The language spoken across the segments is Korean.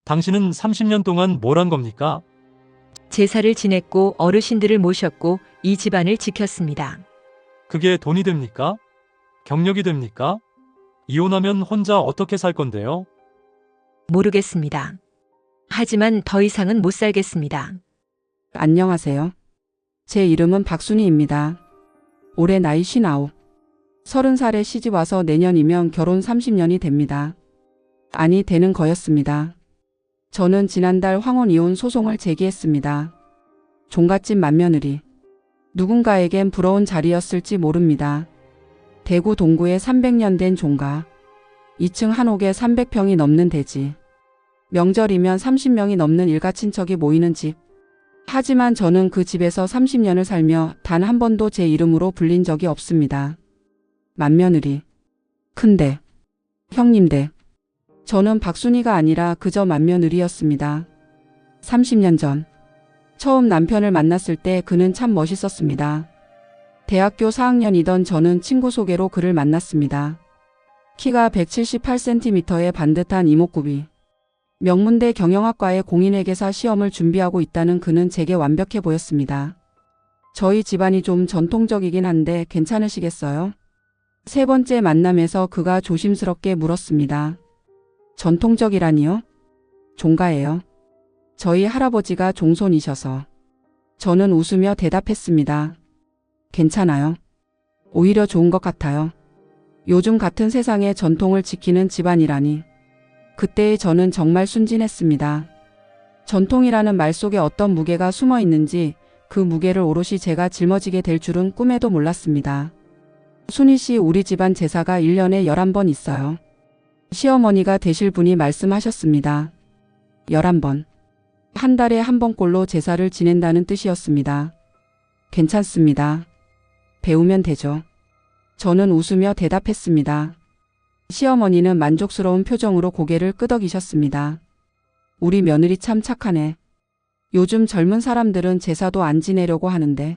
당신은 30년 동안 뭘 한 겁니까? 제사를 지냈고 어르신들을 모셨고 이 집안을 지켰습니다. 그게 돈이 됩니까? 경력이 됩니까? 이혼하면 혼자 어떻게 살 건데요? 모르겠습니다. 하지만 더 이상은 못 살겠습니다. 안녕하세요. 제 이름은 박순희입니다. 올해 나이 59. 30살에 시집와서 내년이면 결혼 30년이 됩니다. 아니 되는 거였습니다. 저는 지난달 황혼 이혼 소송을 제기했습니다. 종갓집 맏며느리. 누군가에겐 부러운 자리였을지 모릅니다. 대구 동구에 300년 된 종가. 2층 한옥에 300평이 넘는 대지. 명절이면 30명이 넘는 일가친척이 모이는 집. 하지만 저는 그 집에서 30년을 살며 단 한 번도 제 이름으로 불린 적이 없습니다. 맏며느리. 큰데. 형님댁. 저는 박순희가 아니라 그저 맏며느리였습니다. 30년 전. 처음 남편을 만났을 때 그는 참 멋있었습니다. 대학교 4학년이던 저는 친구 소개로 그를 만났습니다. 키가 178cm의 반듯한 이목구비. 명문대 경영학과의 공인회계사 시험을 준비하고 있다는 그는 제게 완벽해 보였습니다. 저희 집안이 좀 전통적이긴 한데 괜찮으시겠어요? 세 번째 만남에서 그가 조심스럽게 물었습니다. 전통적이라니요? 종가예요. 저희 할아버지가 종손이셔서. 저는 웃으며 대답했습니다. 괜찮아요. 오히려 좋은 것 같아요. 요즘 같은 세상에 전통을 지키는 집안이라니. 그때의 저는 정말 순진했습니다. 전통이라는 말 속에 어떤 무게가 숨어 있는지 그 무게를 오롯이 제가 짊어지게 될 줄은 꿈에도 몰랐습니다. 순희 씨, 우리 집안 제사가 1년에 11번 있어요. 시어머니가 되실 분이 말씀하셨습니다. 11번. 한 달에 한 번꼴로 제사를 지낸다는 뜻이었습니다. 괜찮습니다. 배우면 되죠. 저는 웃으며 대답했습니다. 시어머니는 만족스러운 표정으로 고개를 끄덕이셨습니다. 우리 며느리 참 착하네. 요즘 젊은 사람들은 제사도 안 지내려고 하는데.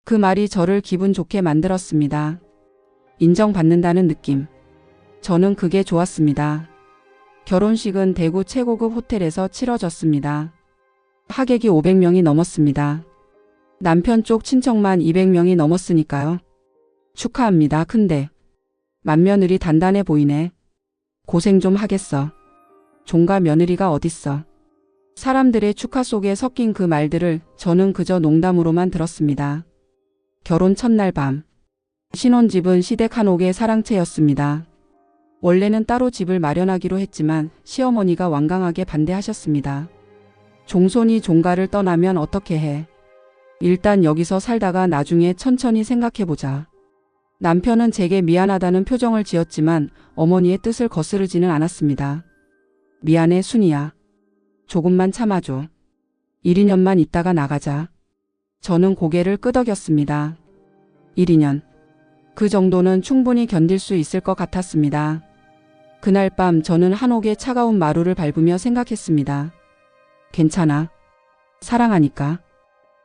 그 말이 저를 기분 좋게 만들었습니다. 인정받는다는 느낌. 저는 그게 좋았습니다. 결혼식은 대구 최고급 호텔에서 치러졌습니다. 하객이 500명이 넘었습니다. 남편 쪽 친척만 200명이 넘었으니까요. 축하합니다. 큰데. 맏며느리 단단해 보이네. 고생 좀 하겠어. 종가 며느리가 어딨어. 사람들의 축하 속에 섞인 그 말들을 저는 그저 농담으로만 들었습니다. 결혼 첫날 밤. 신혼집은 시댁 한옥의 사랑채였습니다. 원래는 따로 집을 마련하기로 했지만 시어머니가 완강하게 반대하셨습니다. 종손이 종가를 떠나면 어떻게 해. 일단 여기서 살다가 나중에 천천히 생각해보자. 남편은 제게 미안하다는 표정을 지었지만 어머니의 뜻을 거스르지는 않았습니다. 미안해 순이야. 조금만 참아줘. 1, 2년만 있다가 나가자. 저는 고개를 끄덕였습니다. 1, 2년. 그 정도는 충분히 견딜 수 있을 것 같았습니다. 그날 밤 저는 한옥의 차가운 마루를 밟으며 생각했습니다. 괜찮아. 사랑하니까.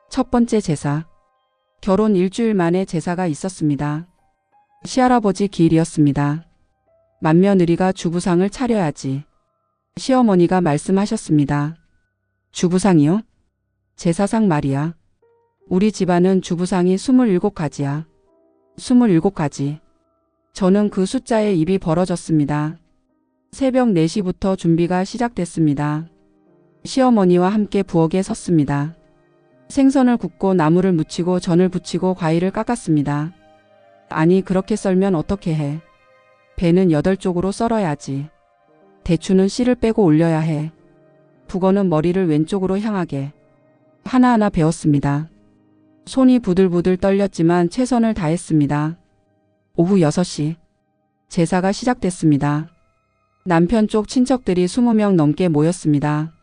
첫 번째 제사. 결혼 일주일 만에 제사가 있었습니다. 시할아버지 기일이었습니다. 맏며느리가 주부상을 차려야지. 시어머니가 말씀하셨습니다. 주부상이요? 제사상 말이야. 우리 집안은 주부상이 27가지야. 27가지. 저는 그 숫자에 입이 벌어졌습니다. 새벽 4시부터 준비가 시작됐습니다. 시어머니와 함께 부엌에 섰습니다. 생선을 굽고 나물을 무치고 전을 부치고 과일을 깎았습니다. 아니 그렇게 썰면 어떻게 해. 배는 8쪽으로 썰어야지. 대추는 씨를 빼고 올려야 해. 북어는 머리를 왼쪽으로 향하게. 하나하나 배웠습니다. 손이 부들부들 떨렸지만 최선을 다했습니다. 오후 6시. 제사가 시작됐습니다. 남편 쪽 친척들이 20명 넘게 모였습니다.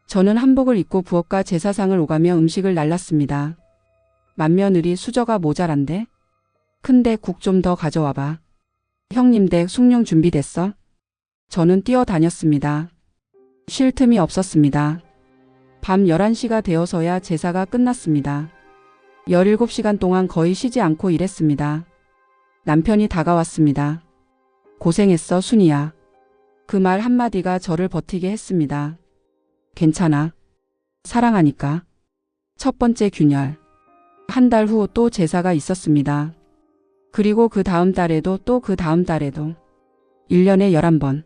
저는 한복을 입고 부엌과 제사상을 오가며 음식을 날랐습니다. 맏며느리 수저가 모자란데? 큰데 국 좀 더 가져와봐. 형님 댁 숭늉 준비됐어? 저는 뛰어다녔습니다. 쉴 틈이 없었습니다. 밤 11시가 되어서야 제사가 끝났습니다. 17시간 동안 거의 쉬지 않고 일했습니다. 남편이 다가왔습니다. 고생했어 순이야. 그 말 한마디가 저를 버티게 했습니다. 괜찮아. 사랑하니까. 첫 번째 균열. 한 달 후 또 제사가 있었습니다. 그리고 그 다음 달에도 또 그 다음 달에도 1년에 11번.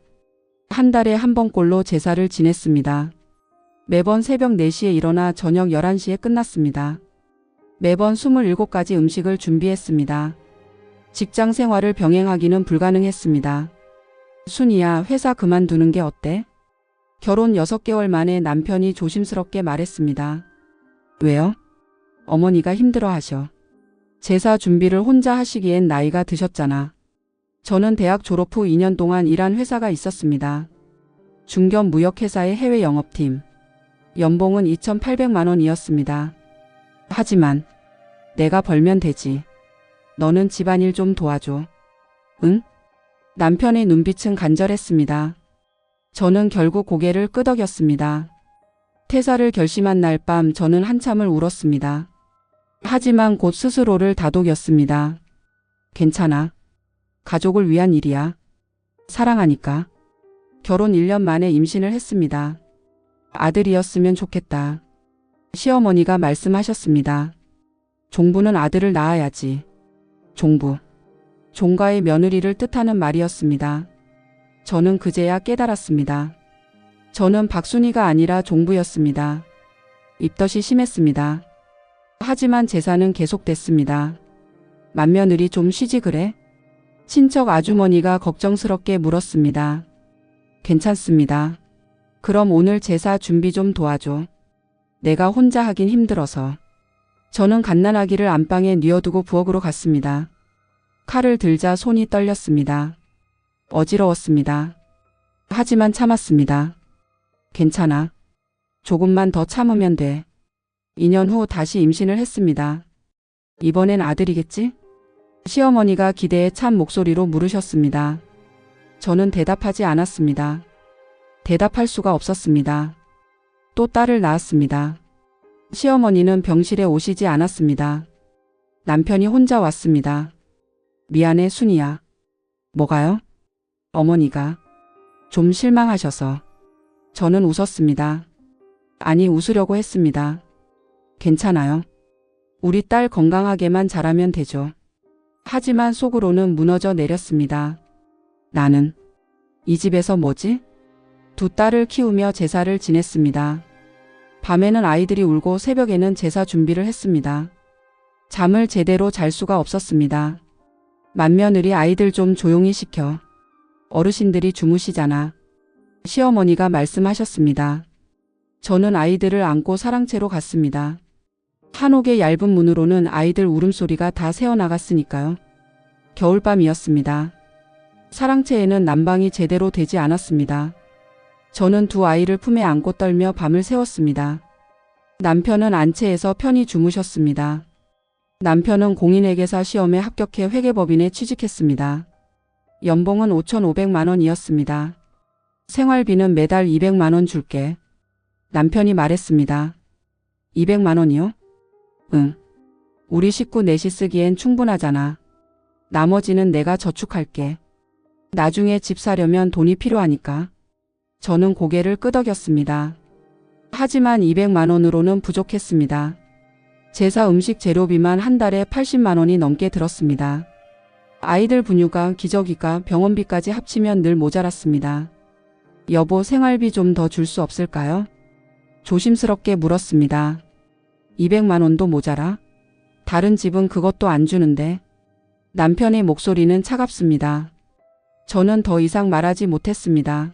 한 달에 한 번꼴로 제사를 지냈습니다. 매번 새벽 4시에 일어나 저녁 11시에 끝났습니다. 매번 27가지 음식을 준비했습니다. 직장 생활을 병행하기는 불가능했습니다. 순이야, 회사 그만두는 게 어때? 결혼 6개월 만에 남편이 조심스럽게 말했습니다. 왜요? 어머니가 힘들어하셔. 제사 준비를 혼자 하시기엔 나이가 드셨잖아. 저는 대학 졸업 후 2년 동안 일한 회사가 있었습니다. 중견 무역회사의 해외 영업팀. 연봉은 2,800만 원이었습니다. 하지만 내가 벌면 되지. 너는 집안일 좀 도와줘. 응? 남편의 눈빛은 간절했습니다. 저는 결국 고개를 끄덕였습니다. 퇴사를 결심한 날 밤 저는 한참을 울었습니다. 하지만 곧 스스로를 다독였습니다. 괜찮아. 가족을 위한 일이야. 사랑하니까. 결혼 1년 만에 임신을 했습니다. 아들이었으면 좋겠다. 시어머니가 말씀하셨습니다. 종부는 아들을 낳아야지. 종부. 종가의 며느리를 뜻하는 말이었습니다. 저는 그제야 깨달았습니다. 저는 박순이가 아니라 종부였습니다. 입덧이 심했습니다. 하지만 제사는 계속됐습니다. 맏며느리 좀 쉬지 그래? 친척 아주머니가 걱정스럽게 물었습니다. 괜찮습니다. 그럼 오늘 제사 준비 좀 도와줘. 내가 혼자 하긴 힘들어서. 저는 갓난아기를 안방에 뉘어두고 부엌으로 갔습니다. 칼을 들자 손이 떨렸습니다. 어지러웠습니다. 하지만 참았습니다. 괜찮아. 조금만 더 참으면 돼. 2년 후 다시 임신을 했습니다. 이번엔 아들이겠지? 시어머니가 기대에 찬 목소리로 물으셨습니다. 저는 대답하지 않았습니다. 대답할 수가 없었습니다. 또 딸을 낳았습니다. 시어머니는 병실에 오시지 않았습니다. 남편이 혼자 왔습니다. 미안해 순이야. 뭐가요? 어머니가. 좀 실망하셔서. 저는 웃었습니다. 아니 웃으려고 했습니다. 괜찮아요. 우리 딸 건강하게만 자라면 되죠. 하지만 속으로는 무너져 내렸습니다. 나는 이 집에서 뭐지? 두 딸을 키우며 제사를 지냈습니다. 밤에는 아이들이 울고 새벽에는 제사 준비를 했습니다. 잠을 제대로 잘 수가 없었습니다. 맏며느리 아이들 좀 조용히 시켜. 어르신들이 주무시잖아. 시어머니가 말씀하셨습니다. 저는 아이들을 안고 사랑채로 갔습니다. 한옥의 얇은 문으로는 아이들 울음소리가 다 새어나갔으니까요. 겨울밤이었습니다. 사랑채에는 난방이 제대로 되지 않았습니다. 저는 두 아이를 품에 안고 떨며 밤을 새웠습니다. 남편은 안채에서 편히 주무셨습니다. 남편은 공인회계사 시험에 합격해 회계법인에 취직했습니다. 연봉은 5,500만 원이었습니다. 생활비는 매달 200만 원 줄게. 남편이 말했습니다. 200만 원이요? 응. 우리 식구 넷이 쓰기엔 충분하잖아. 나머지는 내가 저축할게. 나중에 집 사려면 돈이 필요하니까. 저는 고개를 끄덕였습니다. 하지만 200만 원으로는 부족했습니다. 제사 음식 재료비만 한 달에 80만 원이 넘게 들었습니다. 아이들 분유가, 기저귀가, 병원비까지 합치면 늘 모자랐습니다. 여보, 생활비 좀 더 줄 수 없을까요? 조심스럽게 물었습니다. 200만 원도 모자라? 다른 집은 그것도 안 주는데. 남편의 목소리는 차갑습니다. 저는 더 이상 말하지 못했습니다.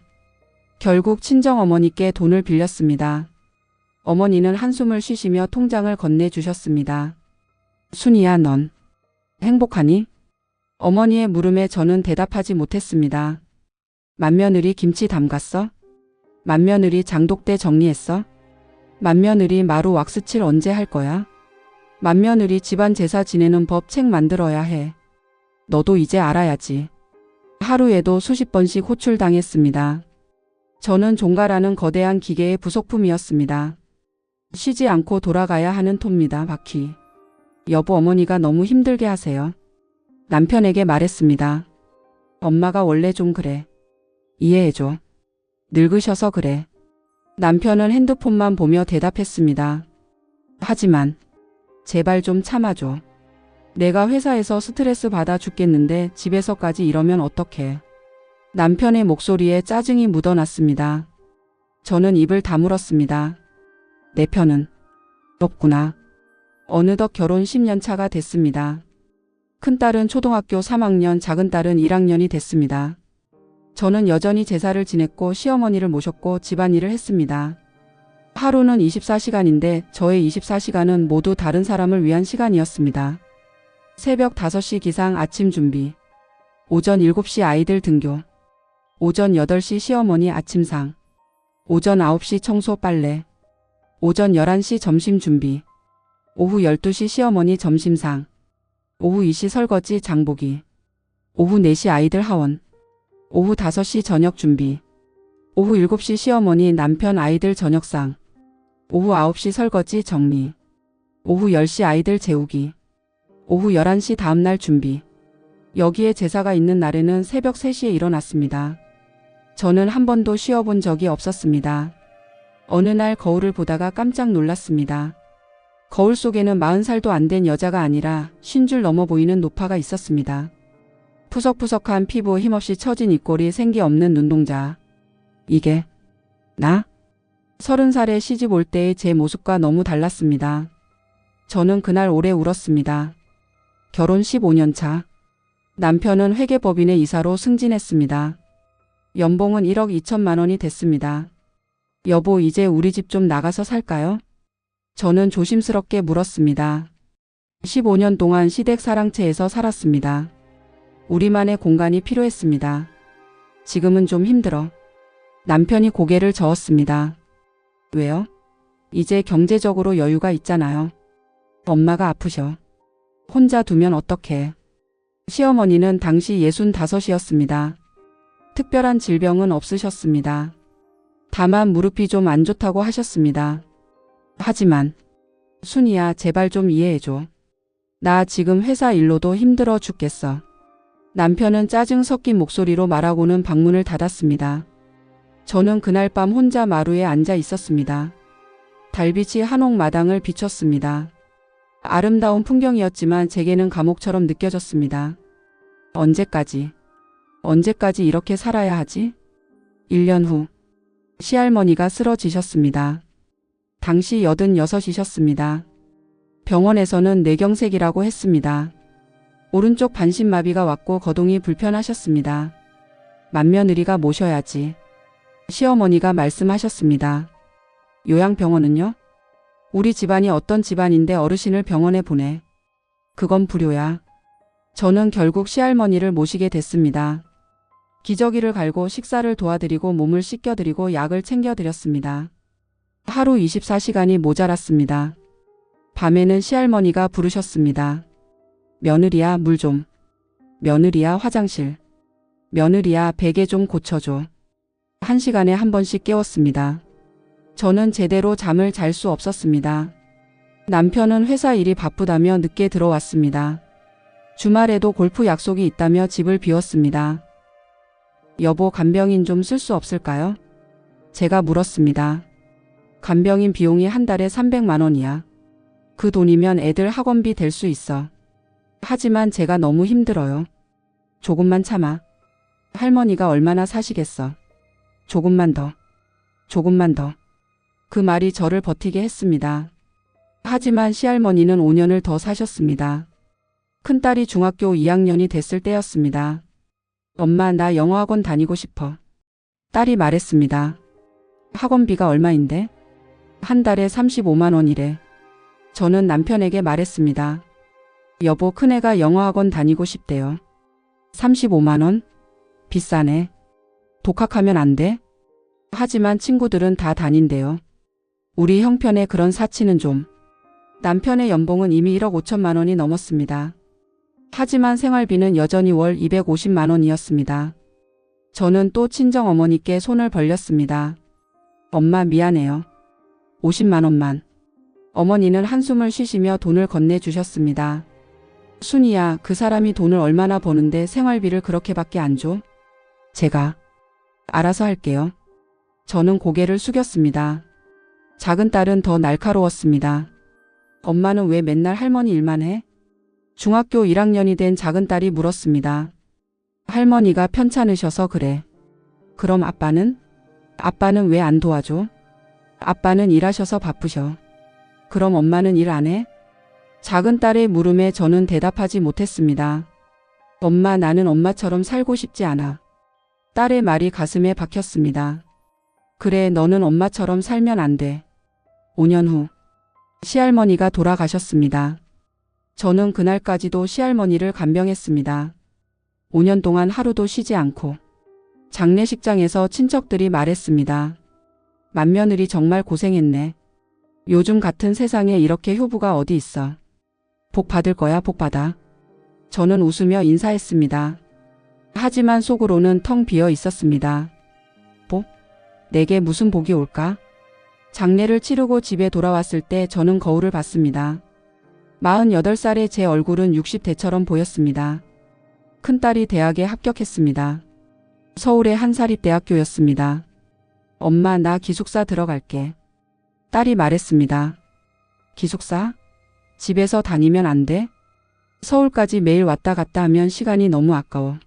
결국 친정어머니께 돈을 빌렸습니다. 어머니는 한숨을 쉬시며 통장을 건네주셨습니다. 순이야, 넌 행복하니? 어머니의 물음에 저는 대답하지 못했습니다. 맏며느리 김치 담갔어? 맏며느리 장독대 정리했어? 맏며느리 마루 왁스칠 언제 할 거야? 맏며느리 집안 제사 지내는 법 책 만들어야 해. 너도 이제 알아야지. 하루에도 수십 번씩 호출당했습니다. 저는 종가라는 거대한 기계의 부속품이었습니다. 쉬지 않고 돌아가야 하는 토입니다. 바퀴. 여보, 어머니가 너무 힘들게 하세요. 남편에게 말했습니다. 엄마가 원래 좀 그래. 이해해줘. 늙으셔서 그래. 남편은 핸드폰만 보며 대답했습니다. 하지만 제발 좀 참아줘. 내가 회사에서 스트레스 받아 죽겠는데 집에서까지 이러면 어떡해. 남편의 목소리에 짜증이 묻어났습니다. 저는 입을 다물었습니다. 내 편은 없구나. 어느덧 결혼 10년 차가 됐습니다. 큰딸은 초등학교 3학년, 작은딸은 1학년이 됐습니다. 저는 여전히 제사를 지냈고 시어머니를 모셨고 집안일을 했습니다. 하루는 24시간인데 저의 24시간은 모두 다른 사람을 위한 시간이었습니다. 새벽 5시 기상 아침 준비, 오전 7시 아이들 등교, 오전 8시 시어머니 아침상, 오전 9시 청소 빨래, 오전 11시 점심 준비, 오후 12시 시어머니 점심상, 오후 2시 설거지 장보기, 오후 4시 아이들 하원, 오후 5시 저녁 준비, 오후 7시 시어머니 남편 아이들 저녁상, 오후 9시 설거지 정리, 오후 10시 아이들 재우기, 오후 11시 다음날 준비. 여기에 제사가 있는 날에는 새벽 3시에 일어났습니다. 저는 한 번도 쉬어본 적이 없었습니다. 어느 날 거울을 보다가 깜짝 놀랐습니다. 거울 속에는 40살도 안 된 여자가 아니라 50줄 넘어 보이는 노파가 있었습니다. 푸석푸석한 피부, 힘없이 처진 입꼬리, 생기 없는 눈동자. 이게 나? 30살에 시집 올 때의 제 모습과 너무 달랐습니다. 저는 그날 오래 울었습니다. 결혼 15년 차. 남편은 회계법인의 이사로 승진했습니다. 연봉은 1억 2천만 원이 됐습니다. 여보, 이제 우리 집 좀 나가서 살까요? 저는 조심스럽게 물었습니다. 15년 동안 시댁 사랑채에서 살았습니다. 우리만의 공간이 필요했습니다. 지금은 좀 힘들어. 남편이 고개를 저었습니다. 왜요? 이제 경제적으로 여유가 있잖아요. 엄마가 아프셔. 혼자 두면 어떡해. 시어머니는 당시 65이었습니다. 특별한 질병은 없으셨습니다. 다만 무릎이 좀 안 좋다고 하셨습니다. 하지만 순이야, 제발 좀 이해해줘. 나 지금 회사 일로도 힘들어 죽겠어. 남편은 짜증 섞인 목소리로 말하고는 방문을 닫았습니다. 저는 그날 밤 혼자 마루에 앉아 있었습니다. 달빛이 한옥 마당을 비췄습니다. 아름다운 풍경이었지만 제게는 감옥처럼 느껴졌습니다. 언제까지 이렇게 살아야 하지? 1년 후 시할머니가 쓰러지셨습니다. 당시 86이셨습니다. 병원에서는 뇌경색이라고 했습니다. 오른쪽 반신마비가 왔고 거동이 불편하셨습니다. 맏며느리가 모셔야지. 시어머니가 말씀하셨습니다. 요양병원은요? 우리 집안이 어떤 집안인데 어르신을 병원에 보내. 그건 불효야. 저는 결국 시할머니를 모시게 됐습니다. 기저귀를 갈고 식사를 도와드리고 몸을 씻겨드리고 약을 챙겨드렸습니다. 하루 24시간이 모자랐습니다. 밤에는 시할머니가 부르셨습니다. 며느리야, 물 좀. 며느리야, 화장실. 며느리야, 베개 좀 고쳐줘. 1시간에 한 번씩 깨웠습니다. 저는 제대로 잠을 잘 수 없었습니다. 남편은 회사 일이 바쁘다며 늦게 들어왔습니다. 주말에도 골프 약속이 있다며 집을 비웠습니다. 여보, 간병인 좀 쓸 수 없을까요? 제가 물었습니다. 간병인 비용이 한 달에 300만 원이야. 그 돈이면 애들 학원비 될 수 있어. 하지만 제가 너무 힘들어요. 조금만 참아. 할머니가 얼마나 사시겠어. 조금만 더. 조금만 더. 그 말이 저를 버티게 했습니다. 하지만 시할머니는 5년을 더 사셨습니다. 큰딸이 중학교 2학년이 됐을 때였습니다. 엄마, 나 영어학원 다니고 싶어. 딸이 말했습니다. 학원비가 얼마인데? 한 달에 35만 원이래. 저는 남편에게 말했습니다. 여보, 큰애가 영어학원 다니고 싶대요. 35만 원? 비싸네. 독학하면 안 돼? 하지만 친구들은 다 다닌대요. 우리 형편에 그런 사치는 좀. 남편의 연봉은 이미 1억 5천만 원이 넘었습니다. 하지만 생활비는 여전히 월 250만 원이었습니다. 저는 또 친정어머니께 손을 벌렸습니다. 엄마, 미안해요. 50만 원만. 어머니는 한숨을 쉬시며 돈을 건네주셨습니다. 순이야, 그 사람이 돈을 얼마나 버는데 생활비를 그렇게밖에 안 줘? 제가 알아서 할게요. 저는 고개를 숙였습니다. 작은 딸은 더 날카로웠습니다. 엄마는 왜 맨날 할머니 일만 해? 중학교 1학년이 된 작은 딸이 물었습니다. 할머니가 편찮으셔서 그래. 그럼 아빠는? 아빠는 왜 안 도와줘? 아빠는 일하셔서 바쁘셔. 그럼 엄마는 일 안 해? 작은 딸의 물음에 저는 대답하지 못했습니다. 엄마, 나는 엄마처럼 살고 싶지 않아. 딸의 말이 가슴에 박혔습니다. 그래, 너는 엄마처럼 살면 안 돼. 5년 후, 시할머니가 돌아가셨습니다. 저는 그날까지도 시할머니를 간병했습니다. 5년 동안 하루도 쉬지 않고. 장례식장에서 친척들이 말했습니다. 맏며느리 정말 고생했네. 요즘 같은 세상에 이렇게 효부가 어디 있어. 복 받을 거야, 복 받아. 저는 웃으며 인사했습니다. 하지만 속으로는 텅 비어 있었습니다. 복? 내게 무슨 복이 올까? 장례를 치르고 집에 돌아왔을 때 저는 거울을 봤습니다. 48살의 제 얼굴은 60대처럼 보였습니다. 큰딸이 대학에 합격했습니다. 서울의 한 사립대학교였습니다. 엄마, 나 기숙사 들어갈게. 딸이 말했습니다. 기숙사? 집에서 다니면 안 돼? 서울까지 매일 왔다 갔다 하면 시간이 너무 아까워.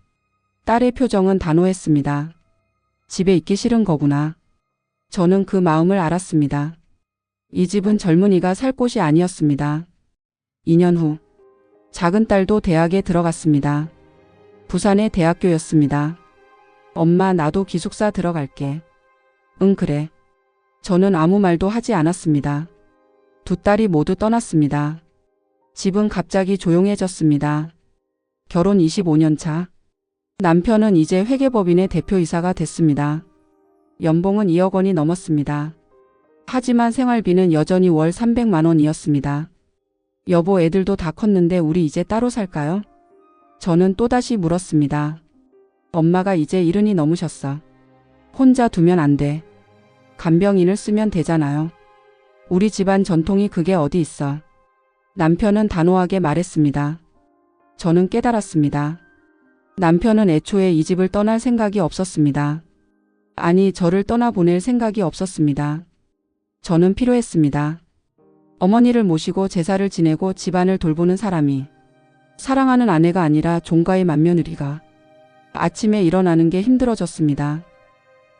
딸의 표정은 단호했습니다. 집에 있기 싫은 거구나. 저는 그 마음을 알았습니다. 이 집은 젊은이가 살 곳이 아니었습니다. 2년 후, 작은 딸도 대학에 들어갔습니다. 부산의 대학교였습니다. 엄마, 나도 기숙사 들어갈게. 응, 그래. 저는 아무 말도 하지 않았습니다. 두 딸이 모두 떠났습니다. 집은 갑자기 조용해졌습니다. 결혼 25년 차. 남편은 이제 회계법인의 대표이사가 됐습니다. 연봉은 2억 원이 넘었습니다. 하지만 생활비는 여전히 월 300만 원이었습니다. 여보, 애들도 다 컸는데 우리 이제 따로 살까요? 저는 또다시 물었습니다. 엄마가 이제 70이 넘으셨어. 혼자 두면 안 돼. 간병인을 쓰면 되잖아요. 우리 집안 전통이 그게 어디 있어. 남편은 단호하게 말했습니다. 저는 깨달았습니다. 남편은 애초에 이 집을 떠날 생각이 없었습니다. 아니, 저를 떠나보낼 생각이 없었습니다. 저는 필요했습니다. 어머니를 모시고 제사를 지내고 집안을 돌보는 사람이, 사랑하는 아내가 아니라 종가의 맏며느리가. 아침에 일어나는 게 힘들어졌습니다.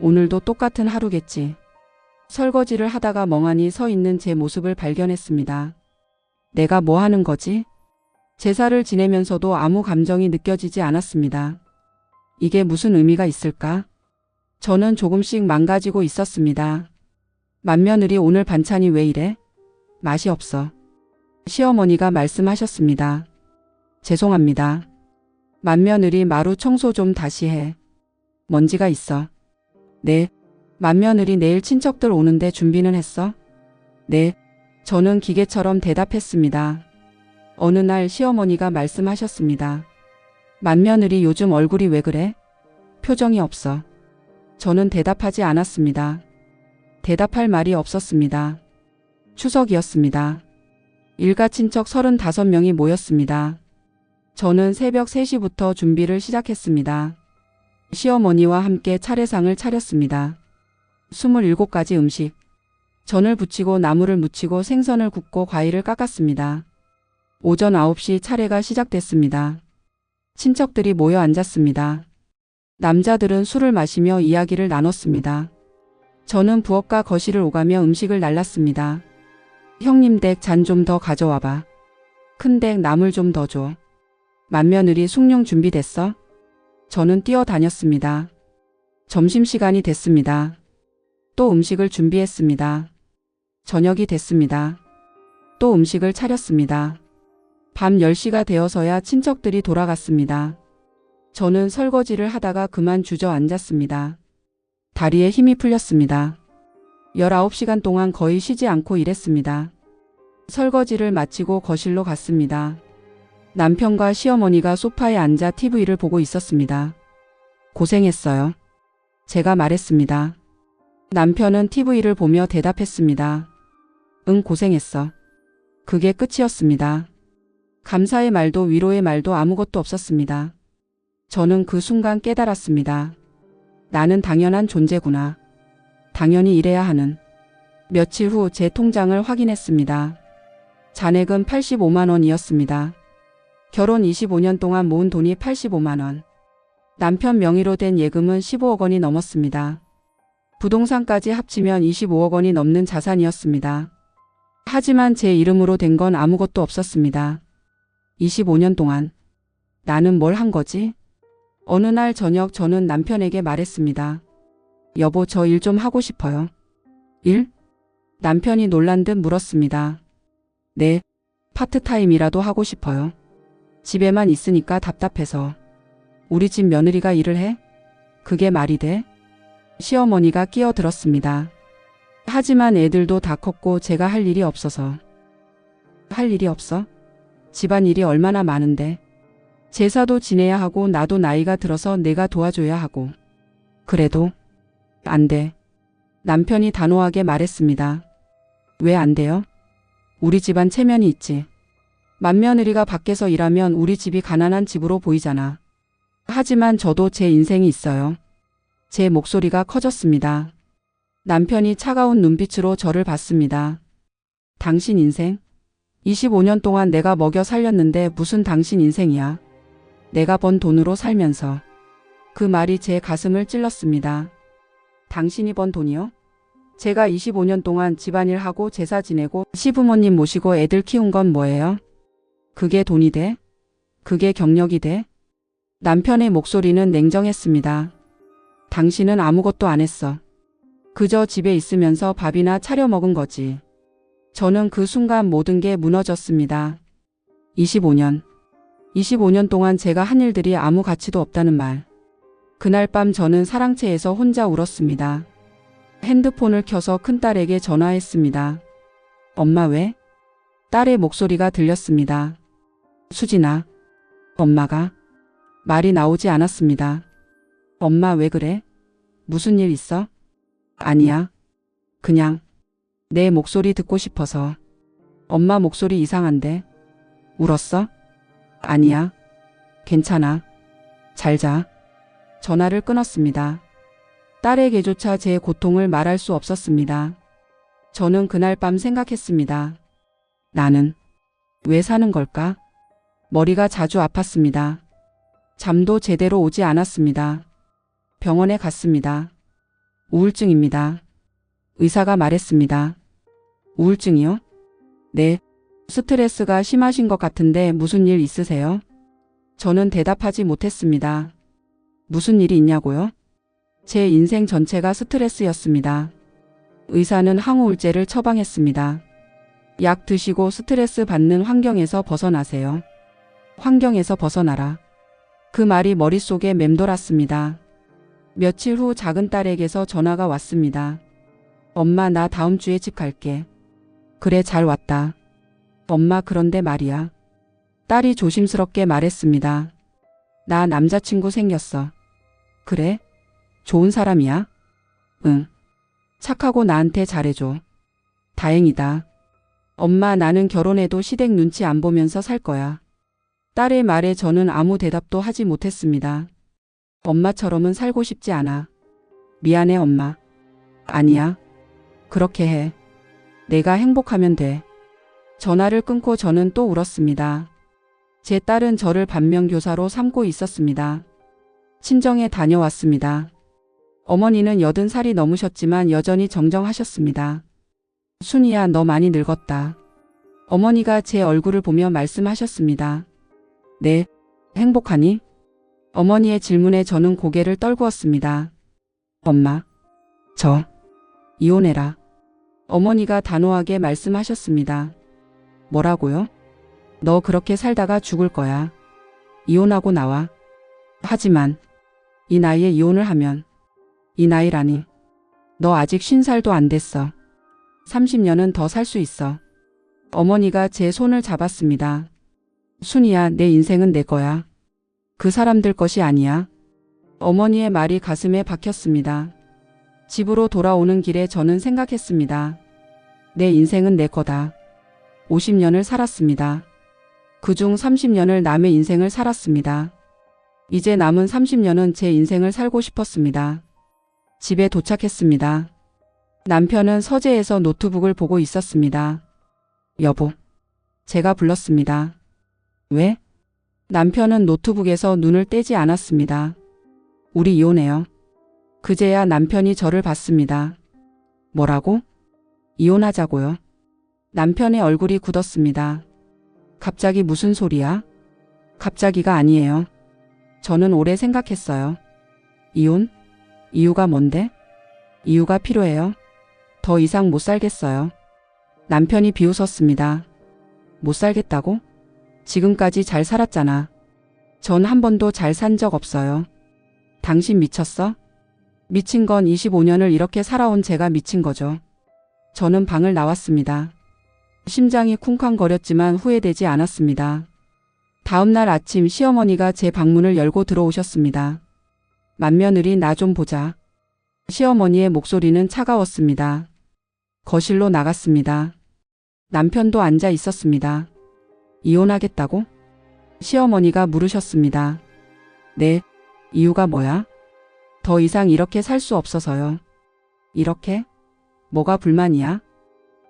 오늘도 똑같은 하루겠지. 설거지를 하다가 멍하니 서 있는 제 모습을 발견했습니다. 내가 뭐 하는 거지? 제사를 지내면서도 아무 감정이 느껴지지 않았습니다. 이게 무슨 의미가 있을까? 저는 조금씩 망가지고 있었습니다. 맏며느리, 오늘 반찬이 왜 이래? 맛이 없어. 시어머니가 말씀하셨습니다. 죄송합니다. 맏며느리, 마루 청소 좀 다시 해. 먼지가 있어. 네. 맏며느리, 내일 친척들 오는데 준비는 했어? 네. 저는 기계처럼 대답했습니다. 어느 날 시어머니가 말씀하셨습니다. 맏며느리, 요즘 얼굴이 왜 그래? 표정이 없어. 저는 대답하지 않았습니다. 대답할 말이 없었습니다. 추석이었습니다. 일가 친척 35명이 모였습니다. 저는 새벽 3시부터 준비를 시작했습니다. 시어머니와 함께 차례상을 차렸습니다. 27가지 음식. 전을 부치고 나물을 무치고 생선을 굽고 과일을 깎았습니다. 오전 9시 차례가 시작됐습니다. 친척들이 모여 앉았습니다. 남자들은 술을 마시며 이야기를 나눴습니다. 저는 부엌과 거실을 오가며 음식을 날랐습니다. 형님 댁 잔 좀 더 가져와봐. 큰 댁 나물 좀 더 줘. 맏며느리, 숭늉 준비됐어? 저는 뛰어다녔습니다. 점심시간이 됐습니다. 또 음식을 준비했습니다. 저녁이 됐습니다. 또 음식을 차렸습니다. 밤 10시가 되어서야 친척들이 돌아갔습니다. 저는 설거지를 하다가 그만 주저앉았습니다. 다리에 힘이 풀렸습니다. 19시간 동안 거의 쉬지 않고 일했습니다. 설거지를 마치고 거실로 갔습니다. 남편과 시어머니가 소파에 앉아 TV를 보고 있었습니다. 고생했어요. 제가 말했습니다. 남편은 TV를 보며 대답했습니다. 응, 고생했어. 그게 끝이었습니다. 감사의 말도 위로의 말도 아무것도 없었습니다. 저는 그 순간 깨달았습니다. 나는 당연한 존재구나. 당연히 이래야 하는. 며칠 후 제 통장을 확인했습니다. 잔액은 85만 원이었습니다. 결혼 25년 동안 모은 돈이 85만 원. 남편 명의로 된 예금은 15억 원이 넘었습니다. 부동산까지 합치면 25억 원이 넘는 자산이었습니다. 하지만 제 이름으로 된 건 아무것도 없었습니다. 25년 동안 나는 뭘 한 거지? 어느 날 저녁 저는 남편에게 말했습니다. 여보, 저 일 좀 하고 싶어요. 일? 남편이 놀란 듯 물었습니다. 네, 파트타임이라도 하고 싶어요. 집에만 있으니까 답답해서. 우리 집 며느리가 일을 해? 그게 말이 돼? 시어머니가 끼어들었습니다. 하지만 애들도 다 컸고 제가 할 일이 없어서. 할 일이 없어? 집안일이 얼마나 많은데. 제사도 지내야 하고 나도 나이가 들어서 내가 도와줘야 하고. 그래도 안 돼. 남편이 단호하게 말했습니다. 왜 안 돼요? 우리 집안 체면이 있지. 맏며느리가 밖에서 일하면 우리 집이 가난한 집으로 보이잖아. 하지만 저도 제 인생이 있어요. 제 목소리가 커졌습니다. 남편이 차가운 눈빛으로 저를 봤습니다. 당신 인생? 25년 동안 내가 먹여 살렸는데 무슨 당신 인생이야. 내가 번 돈으로 살면서. 그 말이 제 가슴을 찔렀습니다. 당신이 번 돈이요? 제가 25년 동안 집안일하고 제사 지내고 시부모님 모시고 애들 키운 건 뭐예요? 그게 돈이 돼? 그게 경력이 돼? 남편의 목소리는 냉정했습니다. 당신은 아무것도 안 했어. 그저 집에 있으면서 밥이나 차려 먹은 거지. 저는 그 순간 모든 게 무너졌습니다. 25년 동안 제가 한 일들이 아무 가치도 없다는 말. 그날 밤 저는 사랑채에서 혼자 울었습니다. 핸드폰을 켜서 큰딸에게 전화했습니다. 엄마 왜? 딸의 목소리가 들렸습니다. 수진아. 엄마가. 말이 나오지 않았습니다. 엄마 왜 그래? 무슨 일 있어? 아니야. 그냥 내 목소리 듣고 싶어서. 엄마 목소리 이상한데? 울었어? 아니야. 괜찮아. 잘 자. 전화를 끊었습니다. 딸에게조차 제 고통을 말할 수 없었습니다. 저는 그날 밤 생각했습니다. 나는 왜 사는 걸까? 머리가 자주 아팠습니다. 잠도 제대로 오지 않았습니다. 병원에 갔습니다. 우울증입니다. 의사가 말했습니다. 우울증이요? 네. 스트레스가 심하신 것 같은데 무슨 일 있으세요? 저는 대답하지 못했습니다. 무슨 일이 있냐고요? 제 인생 전체가 스트레스였습니다. 의사는 항우울제를 처방했습니다. 약 드시고 스트레스 받는 환경에서 벗어나세요. 환경에서 벗어나라. 그 말이 머릿속에 맴돌았습니다. 며칠 후 작은 딸에게서 전화가 왔습니다. 엄마, 나 다음 주에 집 갈게. 그래, 잘 왔다. 엄마, 그런데 말이야. 딸이 조심스럽게 말했습니다. 나 남자친구 생겼어. 그래? 좋은 사람이야? 응. 착하고 나한테 잘해줘. 다행이다. 엄마, 나는 결혼해도 시댁 눈치 안 보면서 살 거야. 딸의 말에 저는 아무 대답도 하지 못했습니다. 엄마처럼은 살고 싶지 않아. 미안해, 엄마. 아니야. 그렇게 해. 내가 행복하면 돼. 전화를 끊고 저는 또 울었습니다. 제 딸은 저를 반면교사로 삼고 있었습니다. 친정에 다녀왔습니다. 어머니는 80살이 넘으셨지만 여전히 정정하셨습니다. 순이야, 너 많이 늙었다. 어머니가 제 얼굴을 보며 말씀하셨습니다. 네, 행복하니? 어머니의 질문에 저는 고개를 떨구었습니다. 엄마, 저 이혼해라. 어머니가 단호하게 말씀하셨습니다. 뭐라고요? 너 그렇게 살다가 죽을 거야. 이혼하고 나와. 하지만 이 나이에 이혼을 하면. 이 나이라니. 너 아직 50살도 안 됐어. 30년은 더 살 수 있어. 어머니가 제 손을 잡았습니다. 순이야, 내 인생은 내 거야. 그 사람들 것이 아니야. 어머니의 말이 가슴에 박혔습니다. 집으로 돌아오는 길에 저는 생각했습니다. 내 인생은 내 거다. 50년을 살았습니다. 그중 30년을 남의 인생을 살았습니다. 이제 남은 30년은 제 인생을 살고 싶었습니다. 집에 도착했습니다. 남편은 서재에서 노트북을 보고 있었습니다. 여보, 제가 불렀습니다. 왜? 남편은 노트북에서 눈을 떼지 않았습니다. 우리 이혼해요. 그제야 남편이 저를 봤습니다. 뭐라고? 이혼하자고요. 남편의 얼굴이 굳었습니다. 갑자기 무슨 소리야? 갑자기가 아니에요. 저는 오래 생각했어요. 이혼? 이유가 뭔데? 이유가 필요해요. 더 이상 못 살겠어요. 남편이 비웃었습니다. 못 살겠다고? 지금까지 잘 살았잖아. 전 한 번도 잘 산 적 없어요. 당신 미쳤어? 미친 건 25년을 이렇게 살아온 제가 미친 거죠. 저는 방을 나왔습니다. 심장이 쿵쾅거렸지만 후회되지 않았습니다. 다음 날 아침 시어머니가 제 방문을 열고 들어오셨습니다. 맏며느리 나 좀 보자. 시어머니의 목소리는 차가웠습니다. 거실로 나갔습니다. 남편도 앉아 있었습니다. 이혼하겠다고? 시어머니가 물으셨습니다. 네, 이유가 뭐야? 더 이상 이렇게 살 수 없어서요. 이렇게? 뭐가 불만이야?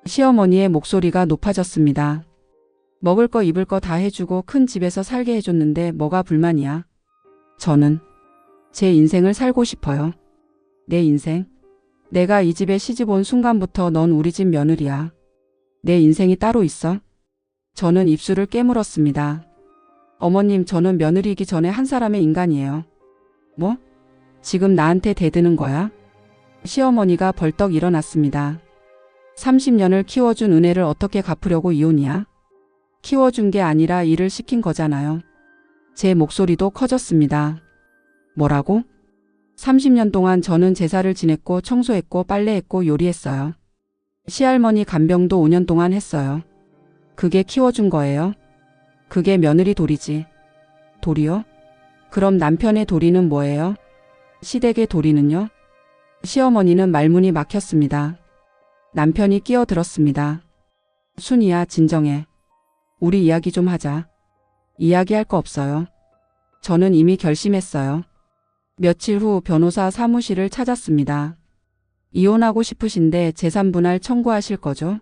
시어머니의 목소리가 높아졌습니다. 먹을 거 입을 거 다 해주고 큰 집에서 살게 해줬는데 뭐가 불만이야? 저는 제 인생을 살고 싶어요. 내 인생? 내가 이 집에 시집 온 순간부터 넌 우리 집 며느리야. 내 인생이 따로 있어? 저는 입술을 깨물었습니다. 어머님, 저는 며느리이기 전에 한 사람의 인간이에요. 뭐? 지금 나한테 대드는 거야? 시어머니가 벌떡 일어났습니다. 30년을 키워준 은혜를 어떻게 갚으려고 이혼이야? 키워준 게 아니라 일을 시킨 거잖아요. 제 목소리도 커졌습니다. 뭐라고? 30년 동안 저는 제사를 지냈고 청소했고 빨래했고 요리했어요. 시할머니 간병도 5년 동안 했어요. 그게 키워준 거예요? 그게 며느리 도리지. 도리요? 그럼 남편의 도리는 뭐예요? 시댁의 도리는요? 시어머니는 말문이 막혔습니다. 남편이 끼어들었습니다. 순이야, 진정해. 우리 이야기 좀 하자. 이야기할 거 없어요. 저는 이미 결심했어요. 며칠 후 변호사 사무실을 찾았습니다. 이혼하고 싶으신데 재산분할 청구하실 거죠?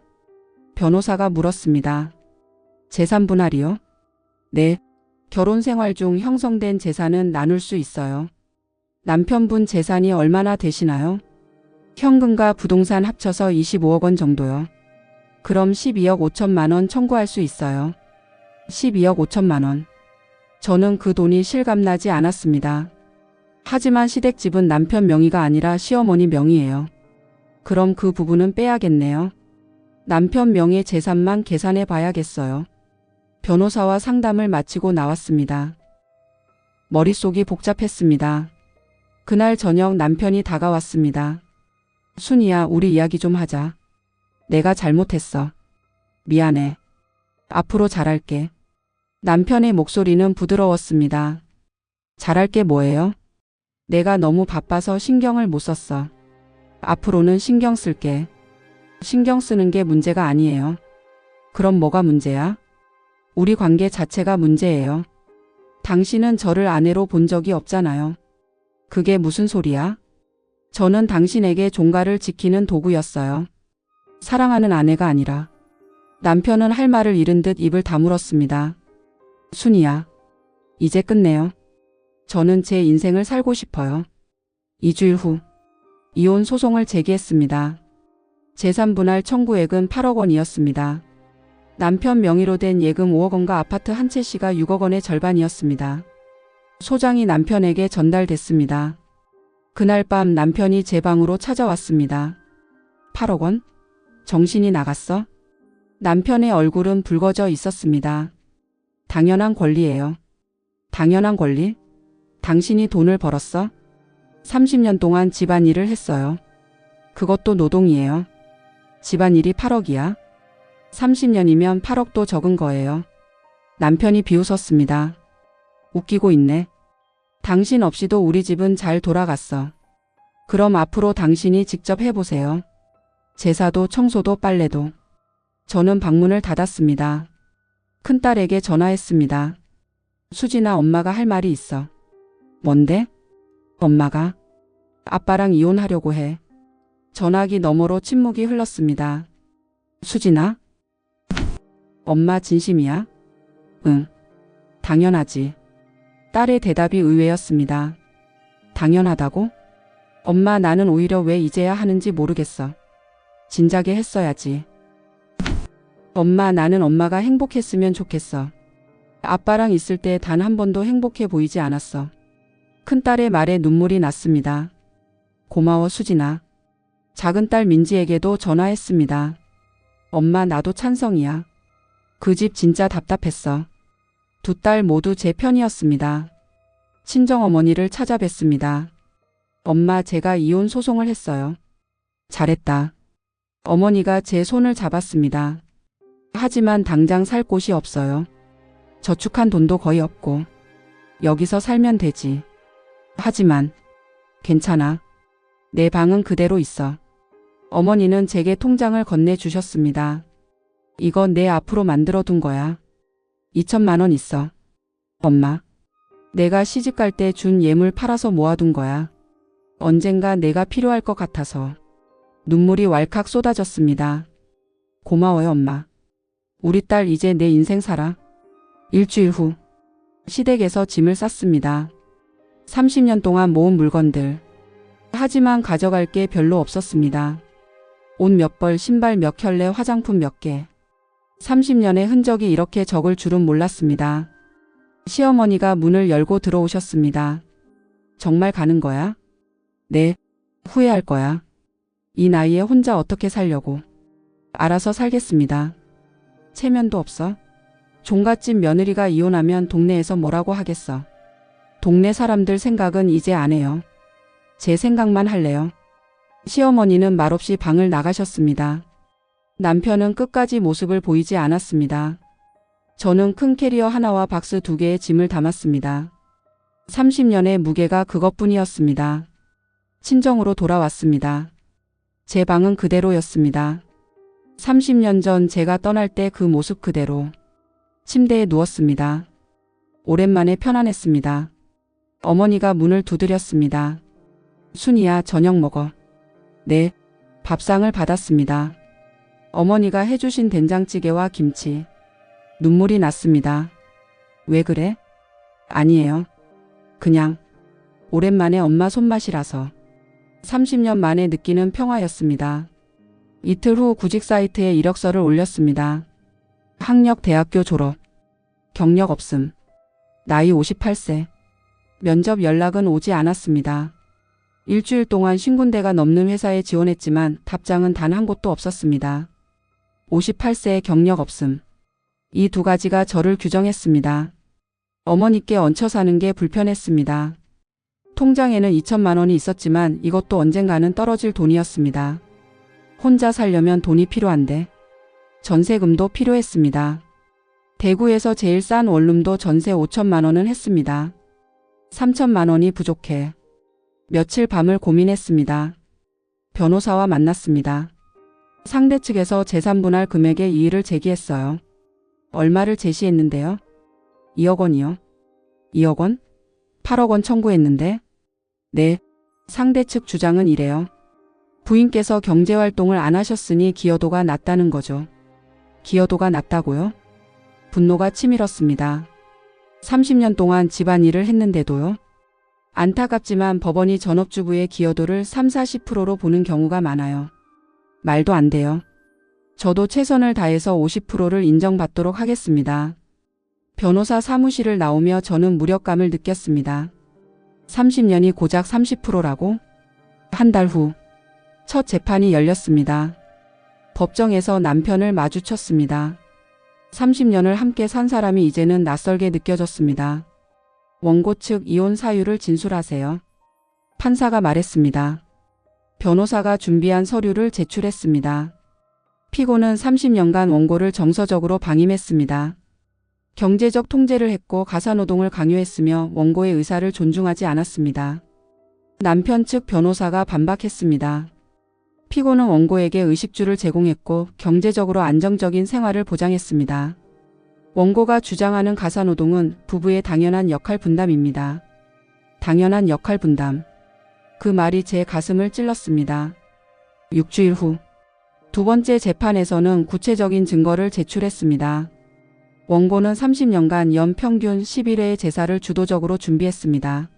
변호사가 물었습니다. 재산분할이요? 네. 결혼 생활 중 형성된 재산은 나눌 수 있어요. 남편분 재산이 얼마나 되시나요? 현금과 부동산 합쳐서 25억 원 정도요. 그럼 12억 5천만 원 청구할 수 있어요. 12억 5천만 원. 저는 그 돈이 실감나지 않았습니다. 하지만 시댁집은 남편 명의가 아니라 시어머니 명의예요. 그럼 그 부분은 빼야겠네요. 남편 명의 재산만 계산해 봐야겠어요. 변호사와 상담을 마치고 나왔습니다. 머릿속이 복잡했습니다. 그날 저녁 남편이 다가왔습니다. 순이야, 우리 이야기 좀 하자. 내가 잘못했어. 미안해. 앞으로 잘할게. 남편의 목소리는 부드러웠습니다. 잘할 게 뭐예요? 내가 너무 바빠서 신경을 못 썼어. 앞으로는 신경 쓸게. 신경 쓰는 게 문제가 아니에요. 그럼 뭐가 문제야? 우리 관계 자체가 문제예요. 당신은 저를 아내로 본 적이 없잖아요. 그게 무슨 소리야? 저는 당신에게 종가를 지키는 도구였어요. 사랑하는 아내가 아니라. 남편은 할 말을 잃은 듯 입을 다물었습니다. 순이야, 이제 끝내요. 저는 제 인생을 살고 싶어요. 2주일 후 이혼 소송을 제기했습니다. 재산분할 청구액은 8억 원이었습니다. 남편 명의로 된 예금 5억 원과 아파트 한 채씨가 6억 원의 절반이었습니다. 소장이 남편에게 전달됐습니다. 그날 밤 남편이 제 방으로 찾아왔습니다. 8억 원? 정신이 나갔어? 남편의 얼굴은 붉어져 있었습니다. 당연한 권리예요. 당연한 권리? 당신이 돈을 벌었어? 30년 동안 집안일을 했어요. 그것도 노동이에요. 집안일이 8억이야? 30년이면 8억도 적은 거예요. 남편이 비웃었습니다. 웃기고 있네. 당신 없이도 우리 집은 잘 돌아갔어. 그럼 앞으로 당신이 직접 해보세요. 제사도 청소도 빨래도. 저는 방문을 닫았습니다. 큰딸에게 전화했습니다. 수진아, 엄마가 할 말이 있어. 뭔데? 엄마가? 아빠랑 이혼하려고 해. 전화기 너머로 침묵이 흘렀습니다. 수진아? 엄마 진심이야? 응. 당연하지. 딸의 대답이 의외였습니다. 당연하다고? 엄마 나는 오히려 왜 이제야 하는지 모르겠어. 진작에 했어야지. 엄마 나는 엄마가 행복했으면 좋겠어. 아빠랑 있을 때 단 한 번도 행복해 보이지 않았어. 큰딸의 말에 눈물이 났습니다. 고마워 수진아. 작은딸 민지에게도 전화했습니다. 엄마 나도 찬성이야. 그 집 진짜 답답했어. 두 딸 모두 제 편이었습니다. 친정어머니를 찾아뵀습니다. 엄마 제가 이혼 소송을 했어요. 잘했다. 어머니가 제 손을 잡았습니다. 하지만 당장 살 곳이 없어요. 저축한 돈도 거의 없고 여기서 살면 되지. 하지만 괜찮아. 내 방은 그대로 있어. 어머니는 제게 통장을 건네주셨습니다. 이건 내 앞으로 만들어둔 거야. 2천만 원 있어. 엄마. 내가 시집 갈 때 준 예물 팔아서 모아둔 거야. 언젠가 내가 필요할 것 같아서. 눈물이 왈칵 쏟아졌습니다. 고마워요 엄마. 우리 딸 이제 내 인생 살아. 일주일 후 시댁에서 짐을 쌌습니다. 30년 동안 모은 물건들. 하지만 가져갈 게 별로 없었습니다. 옷 몇 벌, 신발 몇 켤레, 화장품 몇 개. 30년의 흔적이 이렇게 적을 줄은 몰랐습니다. 시어머니가 문을 열고 들어오셨습니다. 정말 가는 거야? 네, 후회할 거야. 이 나이에 혼자 어떻게 살려고. 알아서 살겠습니다. 체면도 없어? 종갓집 며느리가 이혼하면 동네에서 뭐라고 하겠어. 동네 사람들 생각은 이제 안 해요. 제 생각만 할래요. 시어머니는 말없이 방을 나가셨습니다. 남편은 끝까지 모습을 보이지 않았습니다. 저는 큰 캐리어 하나와 박스 2개의 짐을 담았습니다. 30년의 무게가 그것뿐이었습니다. 친정으로 돌아왔습니다. 제 방은 그대로였습니다. 30년 전 제가 떠날 때 그 모습 그대로. 침대에 누웠습니다. 오랜만에 편안했습니다. 어머니가 문을 두드렸습니다. 순이야 저녁 먹어. 네, 밥상을 받았습니다. 어머니가 해주신 된장찌개와 김치. 눈물이 났습니다. 왜 그래? 아니에요. 그냥 오랜만에 엄마 손맛이라서. 30년 만에 느끼는 평화였습니다. 이틀 후 구직 사이트에 이력서를 올렸습니다. 학력 대학교 졸업. 경력 없음. 나이 58세. 면접 연락은 오지 않았습니다. 일주일 동안 50군데가 넘는 회사에 지원했지만 답장은 단 한 곳도 없었습니다. 58세의 경력 없음. 이 두 가지가 저를 규정했습니다. 어머니께 얹혀 사는 게 불편했습니다. 통장에는 2천만 원이 있었지만 이것도 언젠가는 떨어질 돈이었습니다. 혼자 살려면 돈이 필요한데 전세금도 필요했습니다. 대구에서 제일 싼 원룸도 전세 5천만 원은 했습니다. 3천만 원이 부족해. 며칠 밤을 고민했습니다. 변호사와 만났습니다. 상대 측에서 재산 분할 금액의 이의를 제기했어요. 얼마를 제시했는데요? 2억 원이요. 2억 원? 8억 원 청구했는데? 네. 상대 측 주장은 이래요. 부인께서 경제활동을 안 하셨으니 기여도가 낮다는 거죠. 기여도가 낮다고요? 분노가 치밀었습니다. 30년 동안 집안일을 했는데도요? 안타깝지만 법원이 전업주부의 기여도를 30-40%로 보는 경우가 많아요. 말도 안 돼요. 저도 최선을 다해서 50%를 인정받도록 하겠습니다. 변호사 사무실을 나오며 저는 무력감을 느꼈습니다. 30년이 고작 30%라고? 한 달 후, 첫 재판이 열렸습니다. 법정에서 남편을 마주쳤습니다. 30년을 함께 산 사람이 이제는 낯설게 느껴졌습니다. 원고 측 이혼 사유를 진술하세요. 판사가 말했습니다. 변호사가 준비한 서류를 제출했습니다. 피고는 30년간 원고를 정서적으로 방임했습니다. 경제적 통제를 했고 가사노동을 강요했으며 원고의 의사를 존중하지 않았습니다. 남편 측 변호사가 반박했습니다. 피고는 원고에게 의식주를 제공했고 경제적으로 안정적인 생활을 보장했습니다. 원고가 주장하는 가사노동은 부부의 당연한 역할 분담입니다. 당연한 역할 분담. 그 말이 제 가슴을 찔렀습니다. 6주일 후, 두 번째 재판에서는 구체적인 증거를 제출했습니다. 원고는 30년간 연 평균 11회의 제사를 주도적으로 준비했습니다.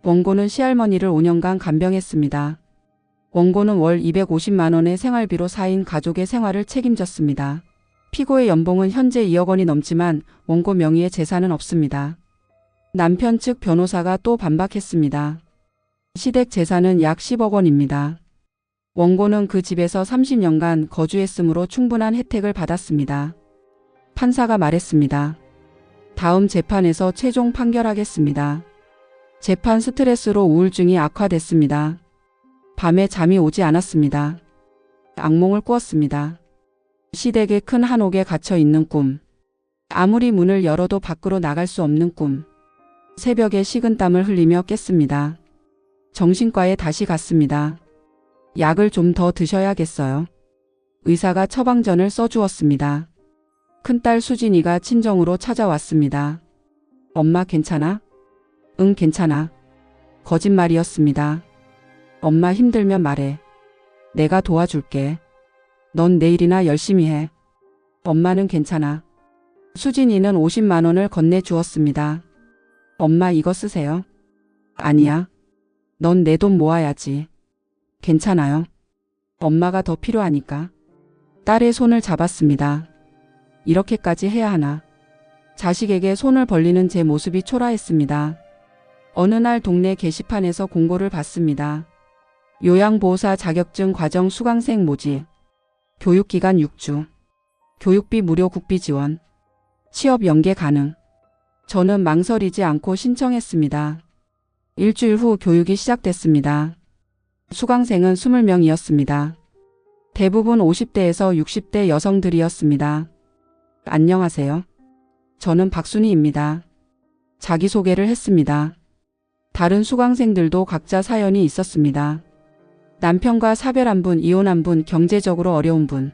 원고는 시할머니를 5년간 간병했습니다. 원고는 월 250만 원의 생활비로 4인 가족의 생활을 책임졌습니다. 피고의 연봉은 현재 2억 원이 넘지만 원고 명의의 재산은 없습니다. 남편 측 변호사가 또 반박했습니다. 시댁 재산은 약 10억 원입니다. 원고는 그 집에서 30년간 거주했으므로 충분한 혜택을 받았습니다. 판사가 말했습니다. 다음 재판에서 최종 판결하겠습니다. 재판 스트레스로 우울증이 악화됐습니다. 밤에 잠이 오지 않았습니다. 악몽을 꾸었습니다. 시댁의 큰 한옥에 갇혀 있는 꿈. 아무리 문을 열어도 밖으로 나갈 수 없는 꿈. 새벽에 식은땀을 흘리며 깼습니다. 정신과에 다시 갔습니다. 약을 좀 더 드셔야겠어요. 의사가 처방전을 써주었습니다. 큰딸 수진이가 친정으로 찾아왔습니다. 엄마 괜찮아? 응, 괜찮아. 거짓말이었습니다. 엄마 힘들면 말해. 내가 도와줄게. 넌 내일이나 열심히 해. 엄마는 괜찮아. 수진이는 50만 원을 건네주었습니다. 엄마 이거 쓰세요. 아니야. 넌 내 돈 모아야지. 괜찮아요. 엄마가 더 필요하니까. 딸의 손을 잡았습니다. 이렇게까지 해야 하나. 자식에게 손을 벌리는 제 모습이 초라했습니다. 어느 날 동네 게시판에서 공고를 봤습니다. 요양보호사 자격증 과정 수강생 모집. 교육기간 6주. 교육비 무료 국비 지원. 취업 연계 가능. 저는 망설이지 않고 신청했습니다. 일주일 후 교육이 시작됐습니다. 수강생은 20명이었습니다. 대부분 50대에서 60대 여성들이었습니다. 안녕하세요. 저는 박순희입니다. 자기소개를 했습니다. 다른 수강생들도 각자 사연이 있었습니다. 남편과 사별한 분, 이혼한 분, 경제적으로 어려운 분.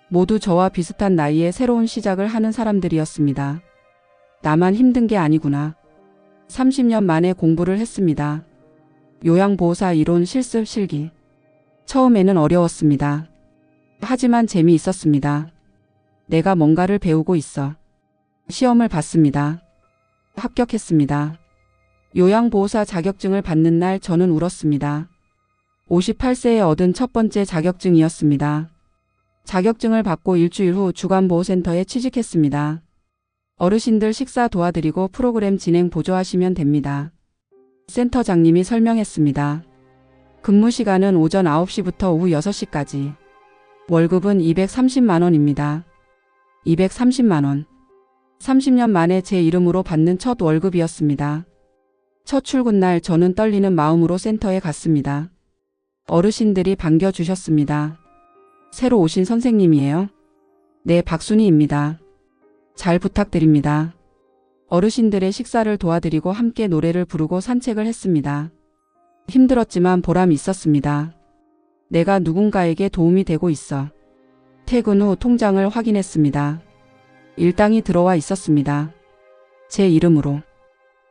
모두 저와 비슷한 나이에 새로운 시작을 하는 사람들이었습니다. 나만 힘든 게 아니구나. 30년 만에 공부를 했습니다. 요양보호사 이론 실습 실기. 처음에는 어려웠습니다. 하지만 재미있었습니다. 내가 뭔가를 배우고 있어. 시험을 봤습니다. 합격했습니다. 요양보호사 자격증을 받는 날 저는 울었습니다. 58세에 얻은 첫 번째 자격증이었습니다. 자격증을 받고 일주일 후 주간보호센터에 취직했습니다. 어르신들 식사 도와드리고 프로그램 진행 보조하시면 됩니다. 센터장님이 설명했습니다. 근무 시간은 오전 9시부터 오후 6시까지. 월급은 230만 원입니다. 230만 원. 30년 만에 제 이름으로 받는 첫 월급이었습니다. 첫 출근 날 저는 떨리는 마음으로 센터에 갔습니다. 어르신들이 반겨주셨습니다. 새로 오신 선생님이에요? 네, 박순희입니다. 잘 부탁드립니다. 어르신들의 식사를 도와드리고 함께 노래를 부르고 산책을 했습니다. 힘들었지만 보람이 있었습니다. 내가 누군가에게 도움이 되고 있어. 퇴근 후 통장을 확인했습니다. 일당이 들어와 있었습니다. 제 이름으로.